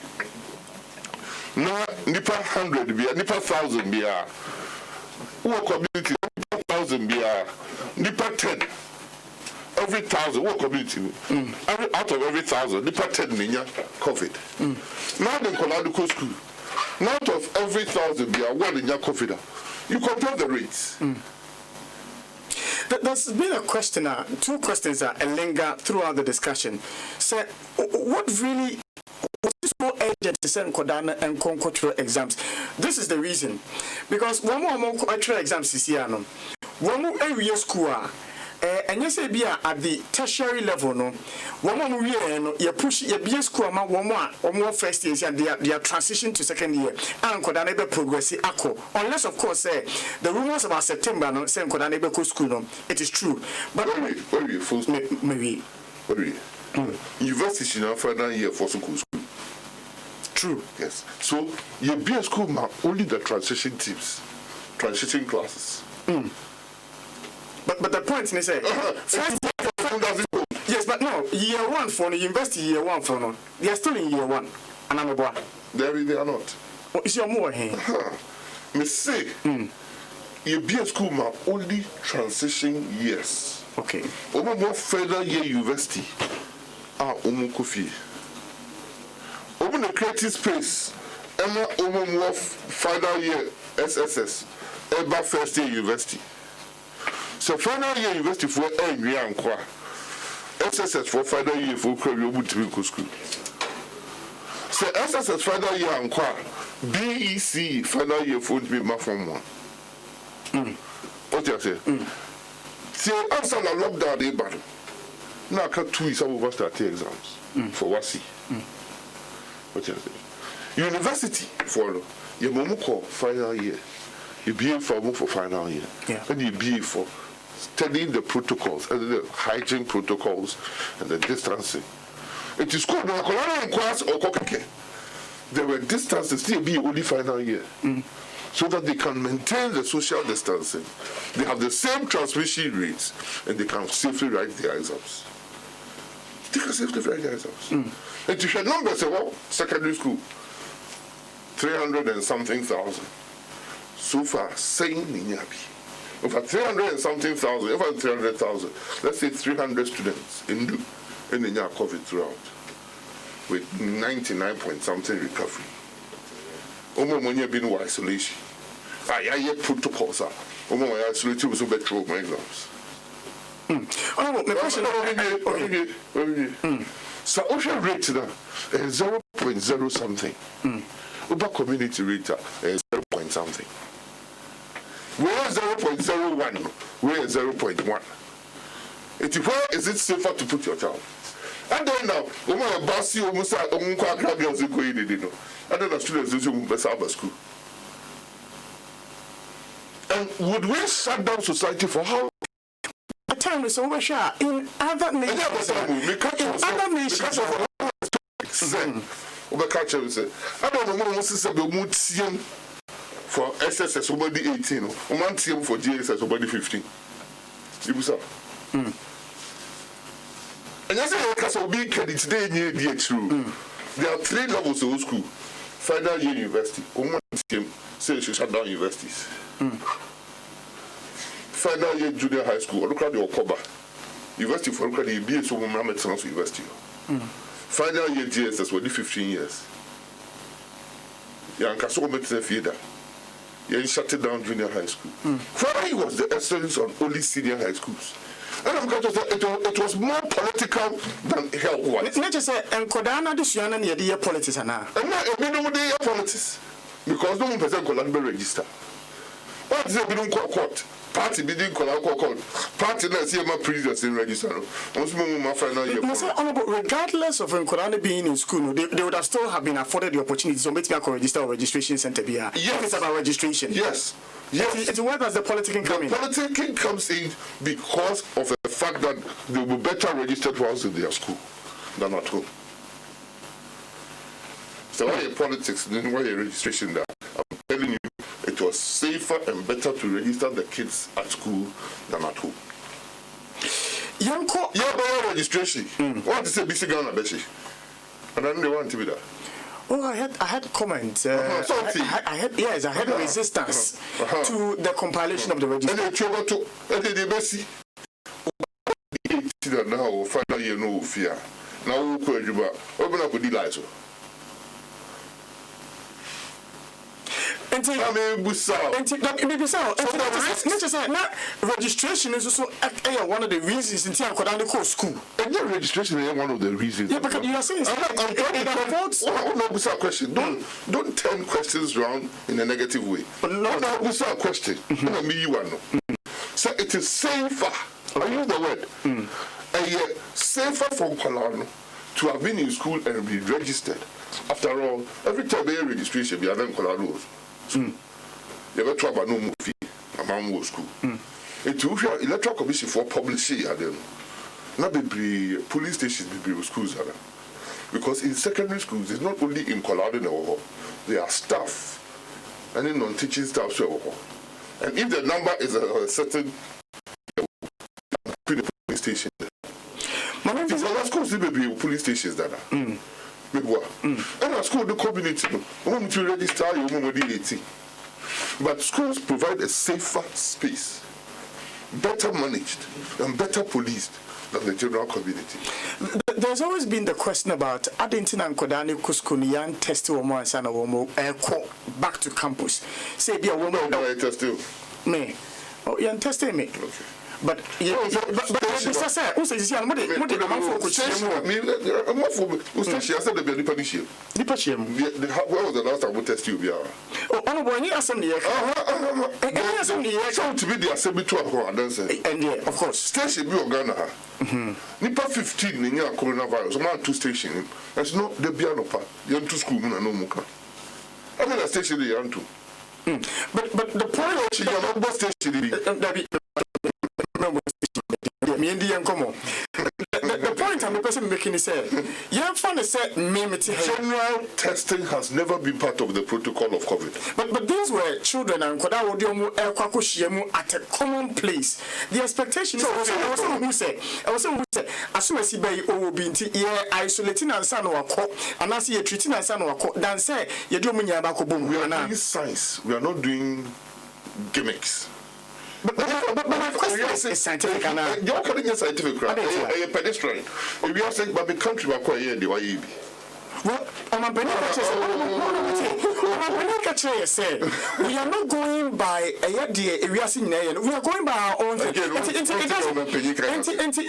Now, nipa 100 be nipa 1,000 be a community, nipa 1,000 be a nipa 10. Every 1,000, what community? Out of every 1,000, nipa 10 ninya COVID. Now they call school. Now out of every 1,000 be a one ninya COVID. You compare the rates. There's been a question, two questions that linger throughout the discussion. So, what really was so urgent to send Kodana and Concourse exams? This is the reason. Because one more cultural exams is here. One area school, and you say be at the tertiary level, no. One year, no, you push your BS school, one more first years, and they are transition to second year. And could I never progress unless, of course, the rumors about September, no, saying could I never go school, no, it is true. But maybe. University now final year for school. True. Yes. So your BS school now only the transition teams, transition classes. But the point is, yes, but no, year one for the university, year one for no, they are still in year one, and I'm a boy. They are not. Oh, is your more here? Me say, your BS school now only transition years. Okay. More further year university. Kofi. Open the creative space. Emma more final year SSS. Eba first year university. So final year university for every and qua. SSS for final year for career school. So SSS final year and qua. BEC final year for be my form one. What you say? So answer the lockdown day battle. Now, 2 weeks over start exams for WASI. What you say? University follow. Your mom call final year. You BA for final year. Yeah. And you BA for studying the protocols, and the hygiene protocols, and the distancing. It is called class or kokeke. There were distances, still be only final year. So that they can maintain the social distancing. They have the same transmission rates, and they can safely write their exams. They can safely write their exams. And you should numbers about secondary school, 300 and something thousand. So far, saying Ninyabi. Over 300 and something thousand, over 300,000. Let's say 300 students in Ninya COVID throughout, with 99 point something recovery. When you've been in isolation. I protocols are. When I isolated was over through my exams. My question okay. So ocean rate now is 0.0 something. Over community rate is 0 point something. Where is 0.01? Where is 0.1? Where is it safer to put your child? And then now, when I boss you, almost I don't know students who best out of school. And would we shut down society for how? The time is over. In other nations, I don't know what is about for SSS somebody 18, one TM for GSS somebody 15. You saw. And I say, because of being credit today, true. There are 3 levels of school. Final year university. One team say you should shut down universities. Final year junior high school. Look at the Okoba. University for look at the BS of Mohammed Science University. Final year GSS will be 15 years. Yeah, Kaso Medicine Theater. Yeah, shut it down junior high school. Friday was the essence on only senior high schools. And I'm going to say it was more political than health-wise. Not just and Kodana this year and the politics are now. And not a minimum day politics. Because no one person could register. What is it? We don't court. Party bidding court. Party let's see my previous in register. Regardless of Kodana being in school, they would have still have been afforded the opportunity to make me register or registration center. Yes. It's about registration. Yes. Yes. It's where does the politicking come in? The politicking comes in because of the fact that they will be better registered whilst in their school than at home. So why your politics, then why your registration there? I'm telling you, it was safer and better to register the kids at school than at home. Yanko, yeah, registration. What is a busy Ghana Beshi? And then they want to be there. Oh, I had comments. I had resistance to the compilation of the register. And they Bessie. Now, final year, no fear. Now, open up with the lights. Registration is also one of the reasons in Tiakodani school. And your registration is one of the reasons. Yeah, because you are saying question. Don't turn questions around in a negative way. But no, question. Me you are no. So it is safer. I use the word. Safer for Nkwalano to have been in school and be registered. After all, every time they registration, they are then Nkwalano. You ever try about no movie? A man was school. It will be electoral commission for publishing. Not be police stations, be schools. Because in secondary schools, it's not only in Nkwalano, there are staff and in non-teaching staff. And if the number is a certain police station, because schools will be police stations that are. And our school, the community, want to register you when 18. But schools provide a safer space, better managed and better policed than the general community. There's always been the question about Adentin and Kodani Kuskunian test woman and son of Womo back to campus. Say, be a woman. No, I test you. Me. Oh, you're testing me. Okay. But yeah, Mr. Sir, who says you are what the man for coaching? I'm not for who says she has said the Benny Panishim. Where was the last time we test you? Oh, Honorable, you are some year. So to be the assembly to a and then say, and yeah, of course, station be Ghana. Nipa 15 in your coronavirus, man, 2 stations. That's not the piano part. You're to school, no muka. I mean, a station they are to. But the point is, you're not bus station. The point I'm person making is general testing has never been part of the protocol of COVID. But these were children and at a common place. The expectation is who said as soon as he bay or be isolating and son or court and I see a treating and son or court then say you do me about boom. We are doing science, we are not doing gimmicks. But my question is scientific. You're calling it scientific, right? A pedestrian. If you are saying, but the country will acquire the YEB. Well, we are not going by a idea. We are going by our own. It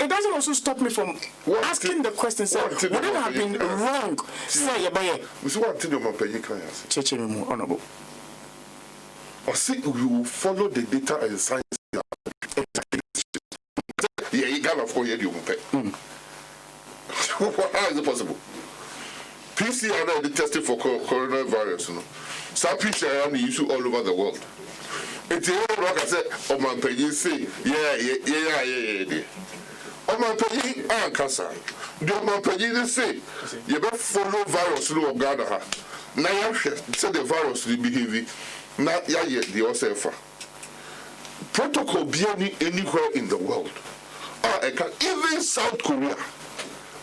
doesn't also stop me from asking the question. Would it have been wrong? Say, what did you say? Honorable. Or see, you will follow the data and science. Yeah, you got to you How is it possible? PCR are tested for coronavirus. Some PCR are used all over the world. It's a rock. I said, oh my pay, say, yeah. Oh my pay, cancer. Do my pay, say, you better follow virus law of Ghana. Now, say the virus will behave. Not yet the Osefa. Protocol be anywhere in the world. Even South Korea.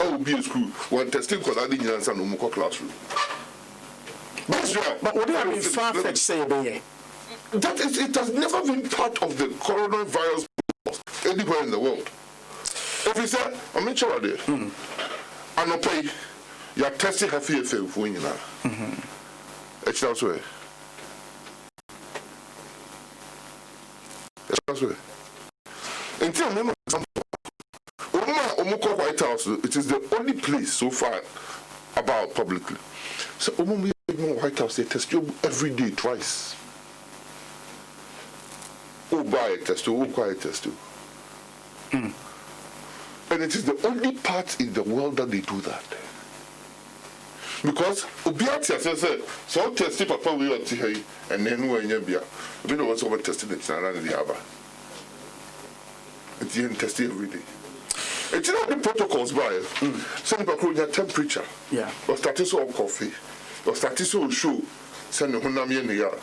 Oh, be a school. One testing because I didn't answer no more classroom. But what do you mean far-fetched say that is, it has never been part of the coronavirus anywhere in the world. If you say, I'm not sure there. I don't pay. You are testing half a year for you now. It's that way. Until Opoku White House, it is the only place so far about publicly. So White House they test you every day twice. Buy a test, quiet test. And it is the only part in the world that they do that. Because Obiati says, so testing papa we want to hear and then when you be we know what's over testing it around the harbor. It's in testing every day. It's not the protocols by send people your temperature. Yeah. Or starting so coffee. Or starting so show. Send Honami in the yard.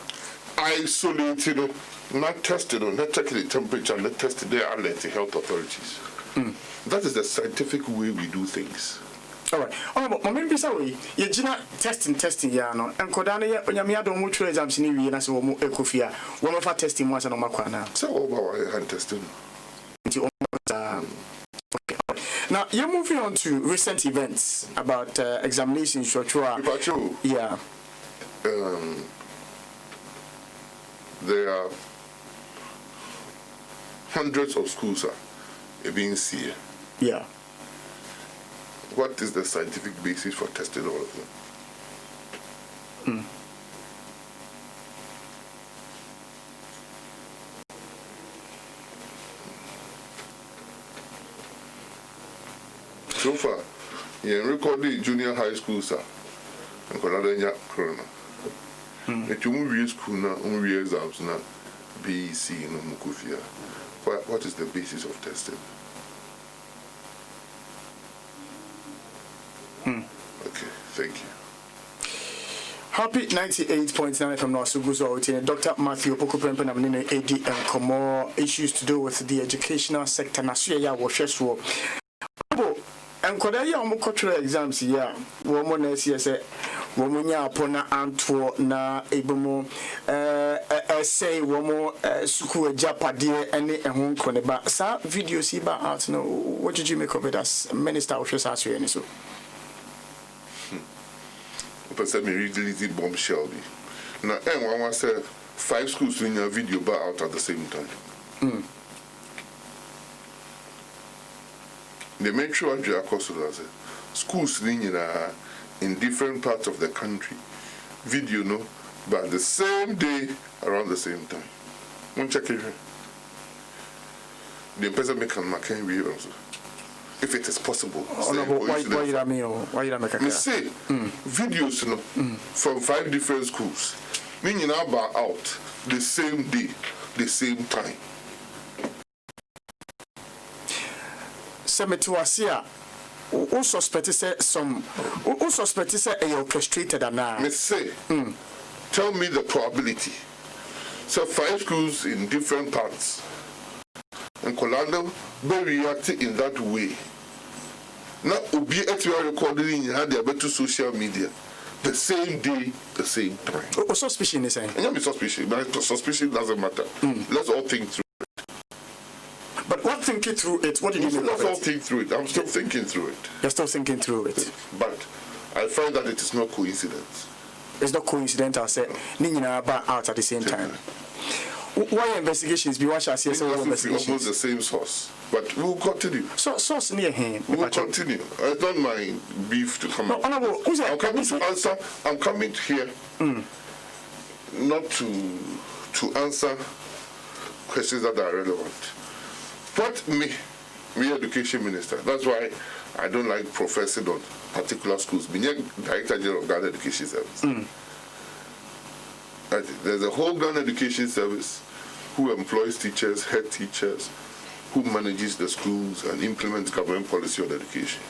Isolated, not tested, not checking the temperature, not tested there and let the health authorities. That is the scientific way we do things. All right. Oh, maybe so. You testing, yeah, no. And Kodana, when you don't much exams in the year, so Ekofia, one of our testing was an Omakwana. So, over hand testing. Now, you're moving on to recent events about examinations. Yeah. There are hundreds of schools being seen. Yeah. What is the scientific basis for testing all of them? so far, yeah, recorded junior high school, sir. And Colada Corona. If you move school now, exams now, BEC, no Mukufia. What is the basis of testing? Okay, thank you. Happy 98.9 from Nasuguzo, Dr. Matthew Opoku Prempeh na mnene AD and more issues to do with the educational sector. Nasuya Washeswo. And Kodaya Omokotra exams here, woman SCS, womunya upon Antwo na Ebomo, say womo Suku Japadi, any and one Koneba. Sa video see about out. No, what did you make of it as Minister of Shassu and so? Person me really bombshell. Now, one was 5 schools doing a video bar out at the same time. The metro Andrea Costa schools in different parts of the country. Video no, but the same day around the same time. One check it. The person make a McKenzie also. If it is possible. Oh, no, why you make a say videos from 5 different schools. Meaning about out the same day, the same time. Semetuasia who suspect say a orchestrated and now. Me say tell me the probability. So 5 schools in different parts. And Colando be reacting in that way. Now, Ubi actually recording in had their better social media the same day, the same time. Oh, suspicion is saying. I'm suspicious, but suspicion doesn't matter. Let's all think through it. But what thinking through it? What did you mean? Let's all think through it. I'm still thinking through it. You're still thinking through it. But I find that it is not coincidence. It's not coincidental. Say, Nina about out at the same time. Why investigations? Be watched as investigations. Almost the same source. But we'll continue. So source near him. We'll continue. I don't mind beef to come out. I'm coming to answer. I'm coming here not to answer questions that are relevant. What me education minister, that's why I don't like professing on particular schools. Being Director General of Ghana Education Service. There's a whole Ghana Education Service who employs teachers, head teachers, who manages the schools and implements government policy on education.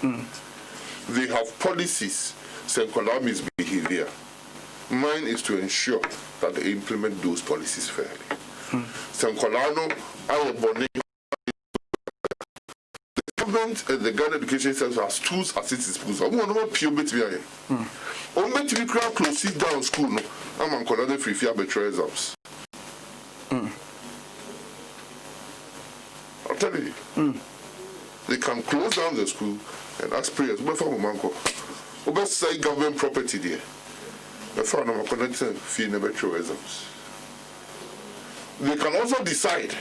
They have policies, Senkolami's behavior. Mine is to ensure that they implement those policies fairly. Senkolano, our bonding. The government and the Ghana Education Service has tools as it is schools. I want to pure bit here. Only to be close down school. No, I'm on Colorado free fear betray exams. I'll tell you. They can close down the school and ask prayers. But for Manko, over say government property there. The found I'm connected fear never betray exams. They can also decide.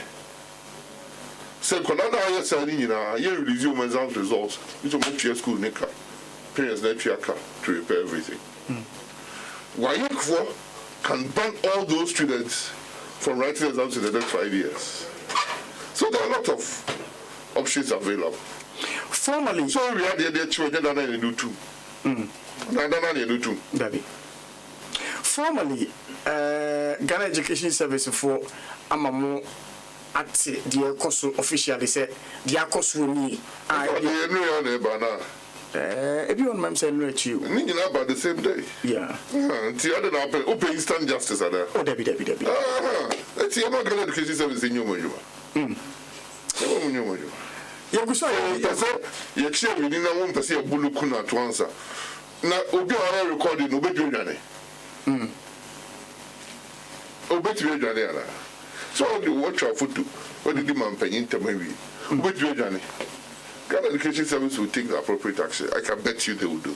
Say Colorado are saying, you resume exam results. You don't make your school nika. Parents let your car to repair everything. Wayekwo can ban all those students from writing exams in the next 5 years. So there are a lot of options available. Formally, so we are the children that I do too. Formally, Ghana Education Service for Amamo at the course officially said the course will need. Everyone ma'am said no to you. About the same day. Yeah. The other now open instant justice are there. Oh, Debbie. Let's see about Ghana Education Service in your Yeah, go sorry. You cheer within a 1% bulukuna to answer. Now, Obi are recording, Obey Johnny. Obey Johnny. So, you watch our photo. What did the man pay into maybe? Obey Johnny. Ghana Education Service will take the appropriate action. I can bet you they will do.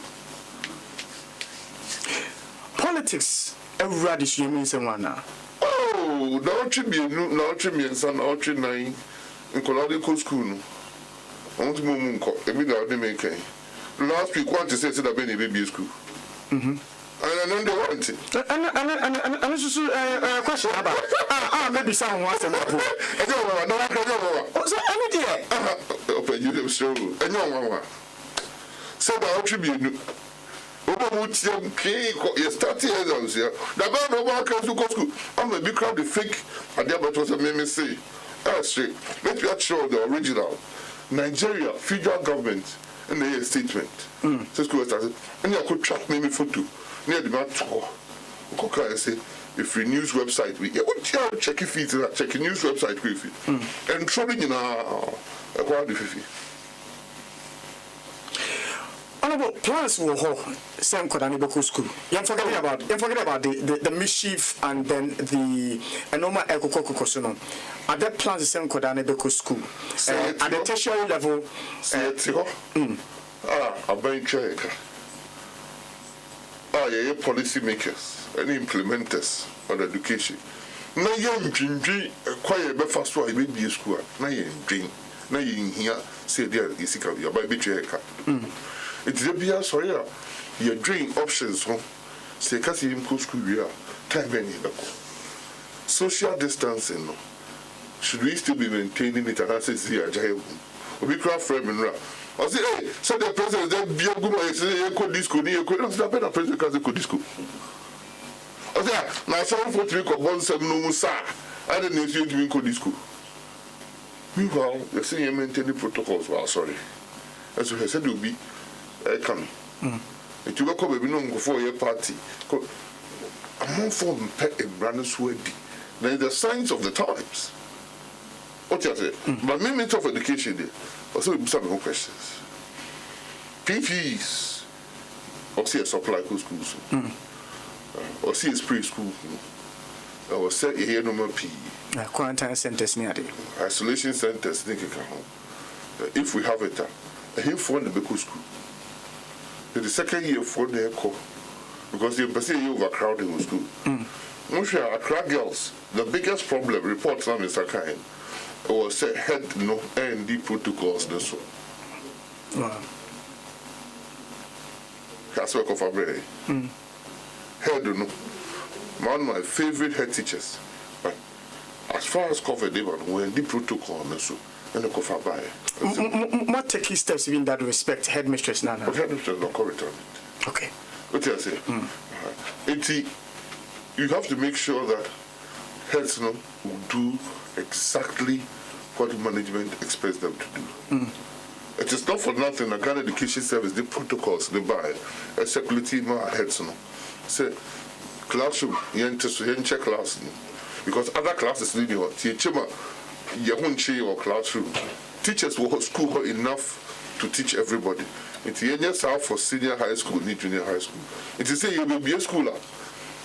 Politics, everybody should mean someone now. Oh, now Chimmy and son, now Chimmy in Colorado School. I want to move every now and then. Last week, want to say that Benny baby school. And then they want it. And this is a question about maybe someone wants to know. I don't know. So, I'm here. Open you them show. And no one. said I attribute. You start here. The man no one can go school. I'm a big crowd the fake. And the other was a meme say. Straight. Let me show the original. Nigeria federal government in the statement. So school started. And I could track me photo. Near the man to go. Say if we news website we check if it's check news website with and trolling in a crowd if Honorable, plans will hold same Kodaniboko school. You forget about the mischief and then the normal eco. Are there plans the same Kodaniboko school at the tertiary level? I'm very sure. Policy makers and implementers on education. Na young dream quiet breakfast why be a school. Na young dream. Na young here say there is a baby check. It's a be sorry. Your dream options home. Say kasi him go school we are time any social distancing no. Should we still be maintaining it and I say see a we craft frame and I say, hey, so the president is be a good man. Say, you could disco, you could not better president because they could disco. I say, now 743 no musa. I didn't know you doing could disco. Meanwhile, you're saying you maintain the protocols. Well, sorry. As I said, you'll be coming. If you welcome a no for your party, I'm not for a brand sweaty. Then the signs of the times. What you say? But me of education there. Also, some more questions. PPs, or see a supply schools, or see a preschool, or set a here no P. Quarantine centers near the isolation centers. Think if we have it, a here for the Beku school. The second year for the echo, because the embassy overcrowding in school. Most Accra girls, the biggest problem reports on Mr. Kain. Or say head no ND protocols this one. Wow. That's work of a brain. Head no. One of my favorite head teachers. But as far as COVID they were when the protocol this one and the cover by. What taking steps in that respect, headmistress Nana? But headmistress don't comment on it. Okay. What do I say? You have to make sure that heads no will do exactly what the management expects them to do. It is not for nothing the Ghana Education Service, the protocols they buy, a security man heads no. Say classroom, you check class because other classes need you. You won't change your classroom. Teachers will school enough to teach everybody. It's here for senior high school, need junior high school. It is say you will be a schooler.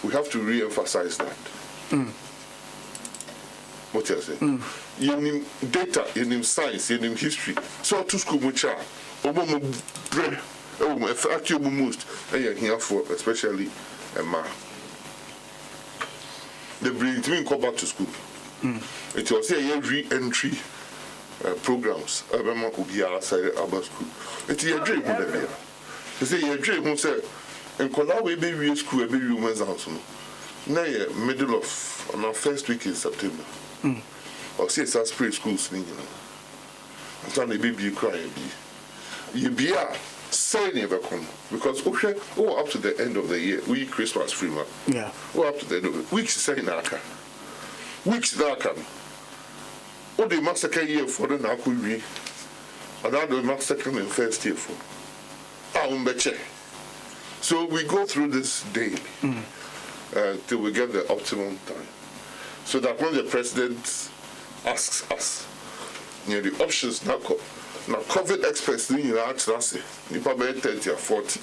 We have to re-emphasize that. What you say? You need data, you need science, you need history. So to school much bread, most, and you're here for especially a man. They bring me come back to school. It was a re-entry programs. I remember who be outside about school. It's a dream who they be. They say a dream who said, and Kolawe baby school, a baby woman's house. Now, middle of on our first week in September. Or see, it's our spring schools. I'm trying to be crying. You be saying never come because okay, up to the end of the year, we Christmas free man. Yeah. Up to the end of the weeks saying naka. Weeks that can. Oh, the massacre year for the Nakuri. Another massacre in first year for. So we go through this daily till we get the optimum time. So that when the president asks us, the options now COVID experts you know you probably 30 or 40.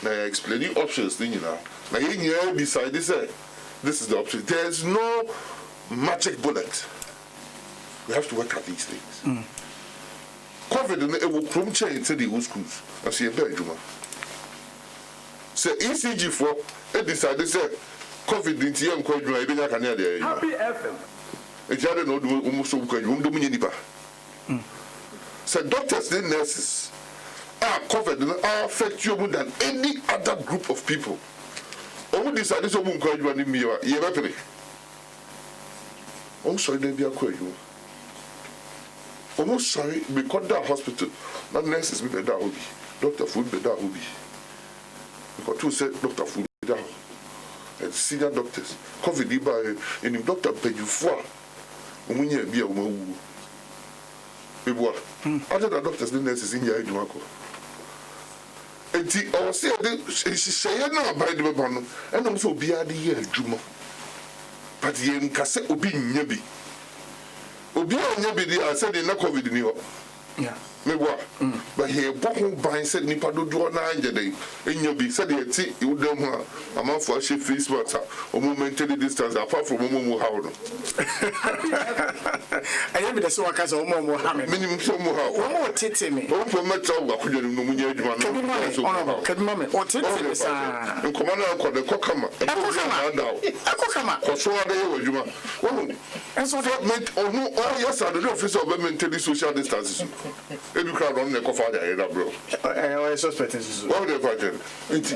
Now I explain the options you know. Now you beside this is the option. There's no magic bullet. We have to work at these things. COVID it will come change to the old schools. I see a better Juma. So ECG for it decided say COVID didn't hear him call you Happy FM. It's not almost so good. You don't so doctors and nurses are covered and are affect you more than any other group of people. All this are this woman called you and me. You ever play? Oh, sorry, they be a call you. Almost sorry, because that hospital, not nurses with that will be. Dr. Food Beda Ubi. Because two said Dr. Food Beda and senior doctors. COVID Iba and Dr. Pejufua. When you be a woman. Other than doctors, the nurses in your Dumako. And I say, she say, no, by the Babano, and also be a year Juma. But the Nkase Obi Nyabi. Obi Nyabi, I said in the COVID in Europe. Yeah. But here, Boko by said Nipado do an day. In your be said, you don't want a month for a shift face water or momentary distance apart from Momo Howard. I have the Swakas or Momo Hamid. Minimum somehow. One more titty me. Don't permit our Kadmame, or titty me, and Commander called the Kokama. Akokama. So are they with you? And so that meant, oh no, oh yes, I don't know if it's a mentally social distances. Every crowd on the coffee, bro. I suspect this is all the pattern.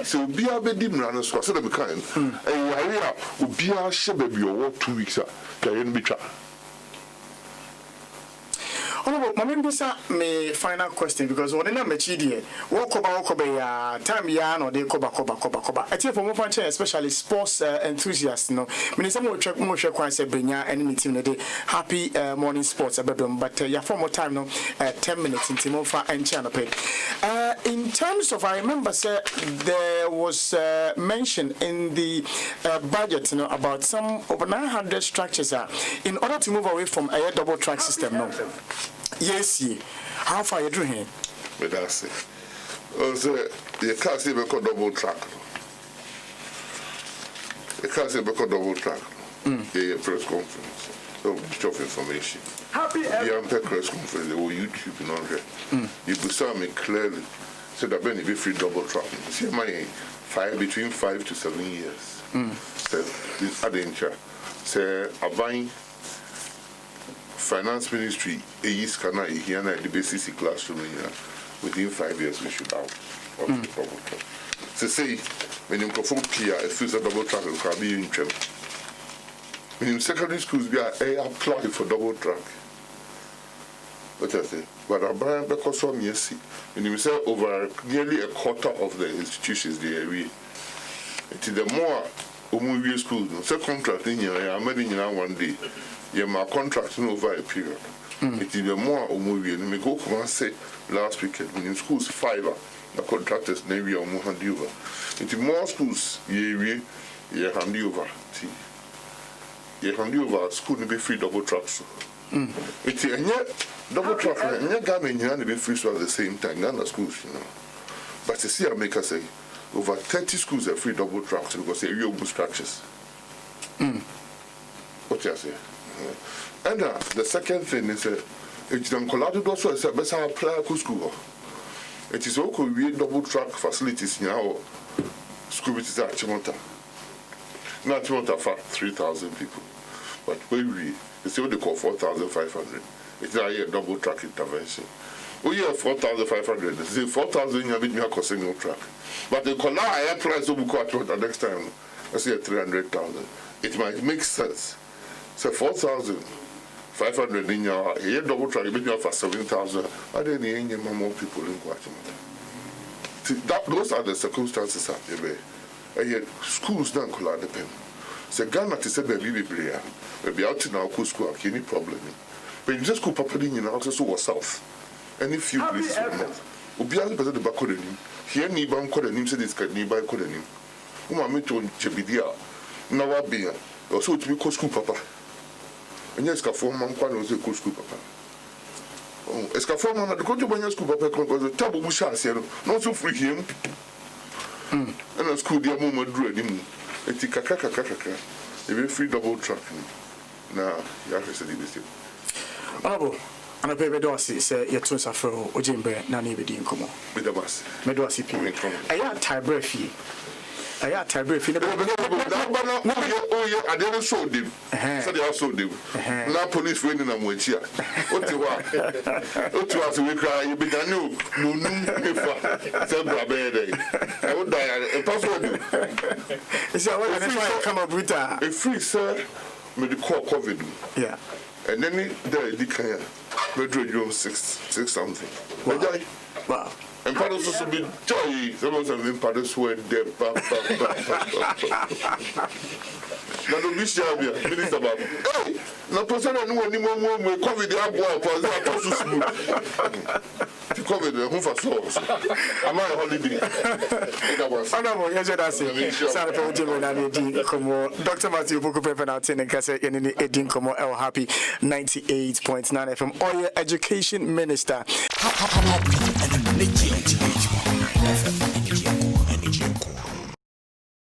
So be a bit dim runners for some kind. And I will be a shabby or 2 weeks. Can be tried. Oh, Mamma, me final question because when I'm a chidi, walk about time yarn or they coba. I tell for more punch, especially sports enthusiasts. No, many some will check more quite say Benya and meeting the day. Happy morning sports, but yeah, for more time, no, 10 minutes in Timofa and Channel Pay. In terms of, I remember, sir, there was mention in the budget, you know, about some over 900 structures in order to move away from a double track system. No. Yes, how far you doing here? But that's it. Also, you can't say because double track. You can't say because double track. Yeah, press conference. So much of information. Happy press conference, they were YouTube and all that. You could saw me clearly. So that when you be free double track. See my between 5 to 7 years. So this adventure. So I buying Finance Ministry, East Kana, Ihiana, the basic classroom within 5 years we should have of the double track. So say when you perform Kia, it feels a double track and can be in Trem. When in secondary schools we are apply for double track. What I say? But I buy because of yes, when you say over nearly a quarter of the institutions they are it is the more Umuwi schools, no say contract in here, I'm in one day. Yeah, my contract over a period. It is the more Umuwi, and we go come and say last weekend when in schools 5 the contractors maybe or more hand over. It is more schools ye hand over. You hand over school to be free double tracks. It is yet double track and yet Ghana and be free at the same time, Ghana schools, you know. But you see, I make us say over 30 schools are free double tracks because they real good structures. What you say? And the second thing is it's done collated also is a better apply to school. It is also we double track facilities in our school which is at Chimota. Not Chimota for 3,000 people. But when we it's what they call 4,500. It's a double track intervention. We have 4,500. It's 4,000 you have a single track. But the collar I price of the next time I say 300,000. It might make sense. So 4,500 in your here double track, you have for 7,000. I didn't any more people in Guatemala. Those are the circumstances out there. Schools don't collide depend. So Ghana to say baby prayer, maybe out in our school, any problem. But you just go properly in also so south. Any few places or north. Ubiali better the back of the name. Here Niban called the name said it's nearby called the name. Umami to Jebidia. Now I'll be also to be co school papa. And yes, Caforman was a school papa. Oh, Escaforman at the country when your school papa was a taboo bushas, not so free him. And a school dear moment drew him. It's a kaka. A very free double track. Now, you have to say this. Honorable, and a baby dorsey say your twins are for Ojimbe, Nani Bedin Como. With the bus. Medosi P. I had tie breathy. I had time brief. Oh, I didn't show them. So they also do. Now police winning them with you. What you want? What you want? We cry. You began no. I would die. Impossible. It's a way to come up with a free sir. With the call COVID. Yeah. And then they declare. We drew you 6 something. Wow. And part of also be joy. Some of them part of sweat there. Now don't be shy, Minister Bob. Hey, no person I know anymore will COVID the airport for that. To COVID the home for souls. Am I on holiday? Honorable, yes, that's it. Sorry for Jimmy and Dr. Matthew Opoku Prempeh now telling us in the Edin Komo El Happy 98.9 FM. Or your education minister.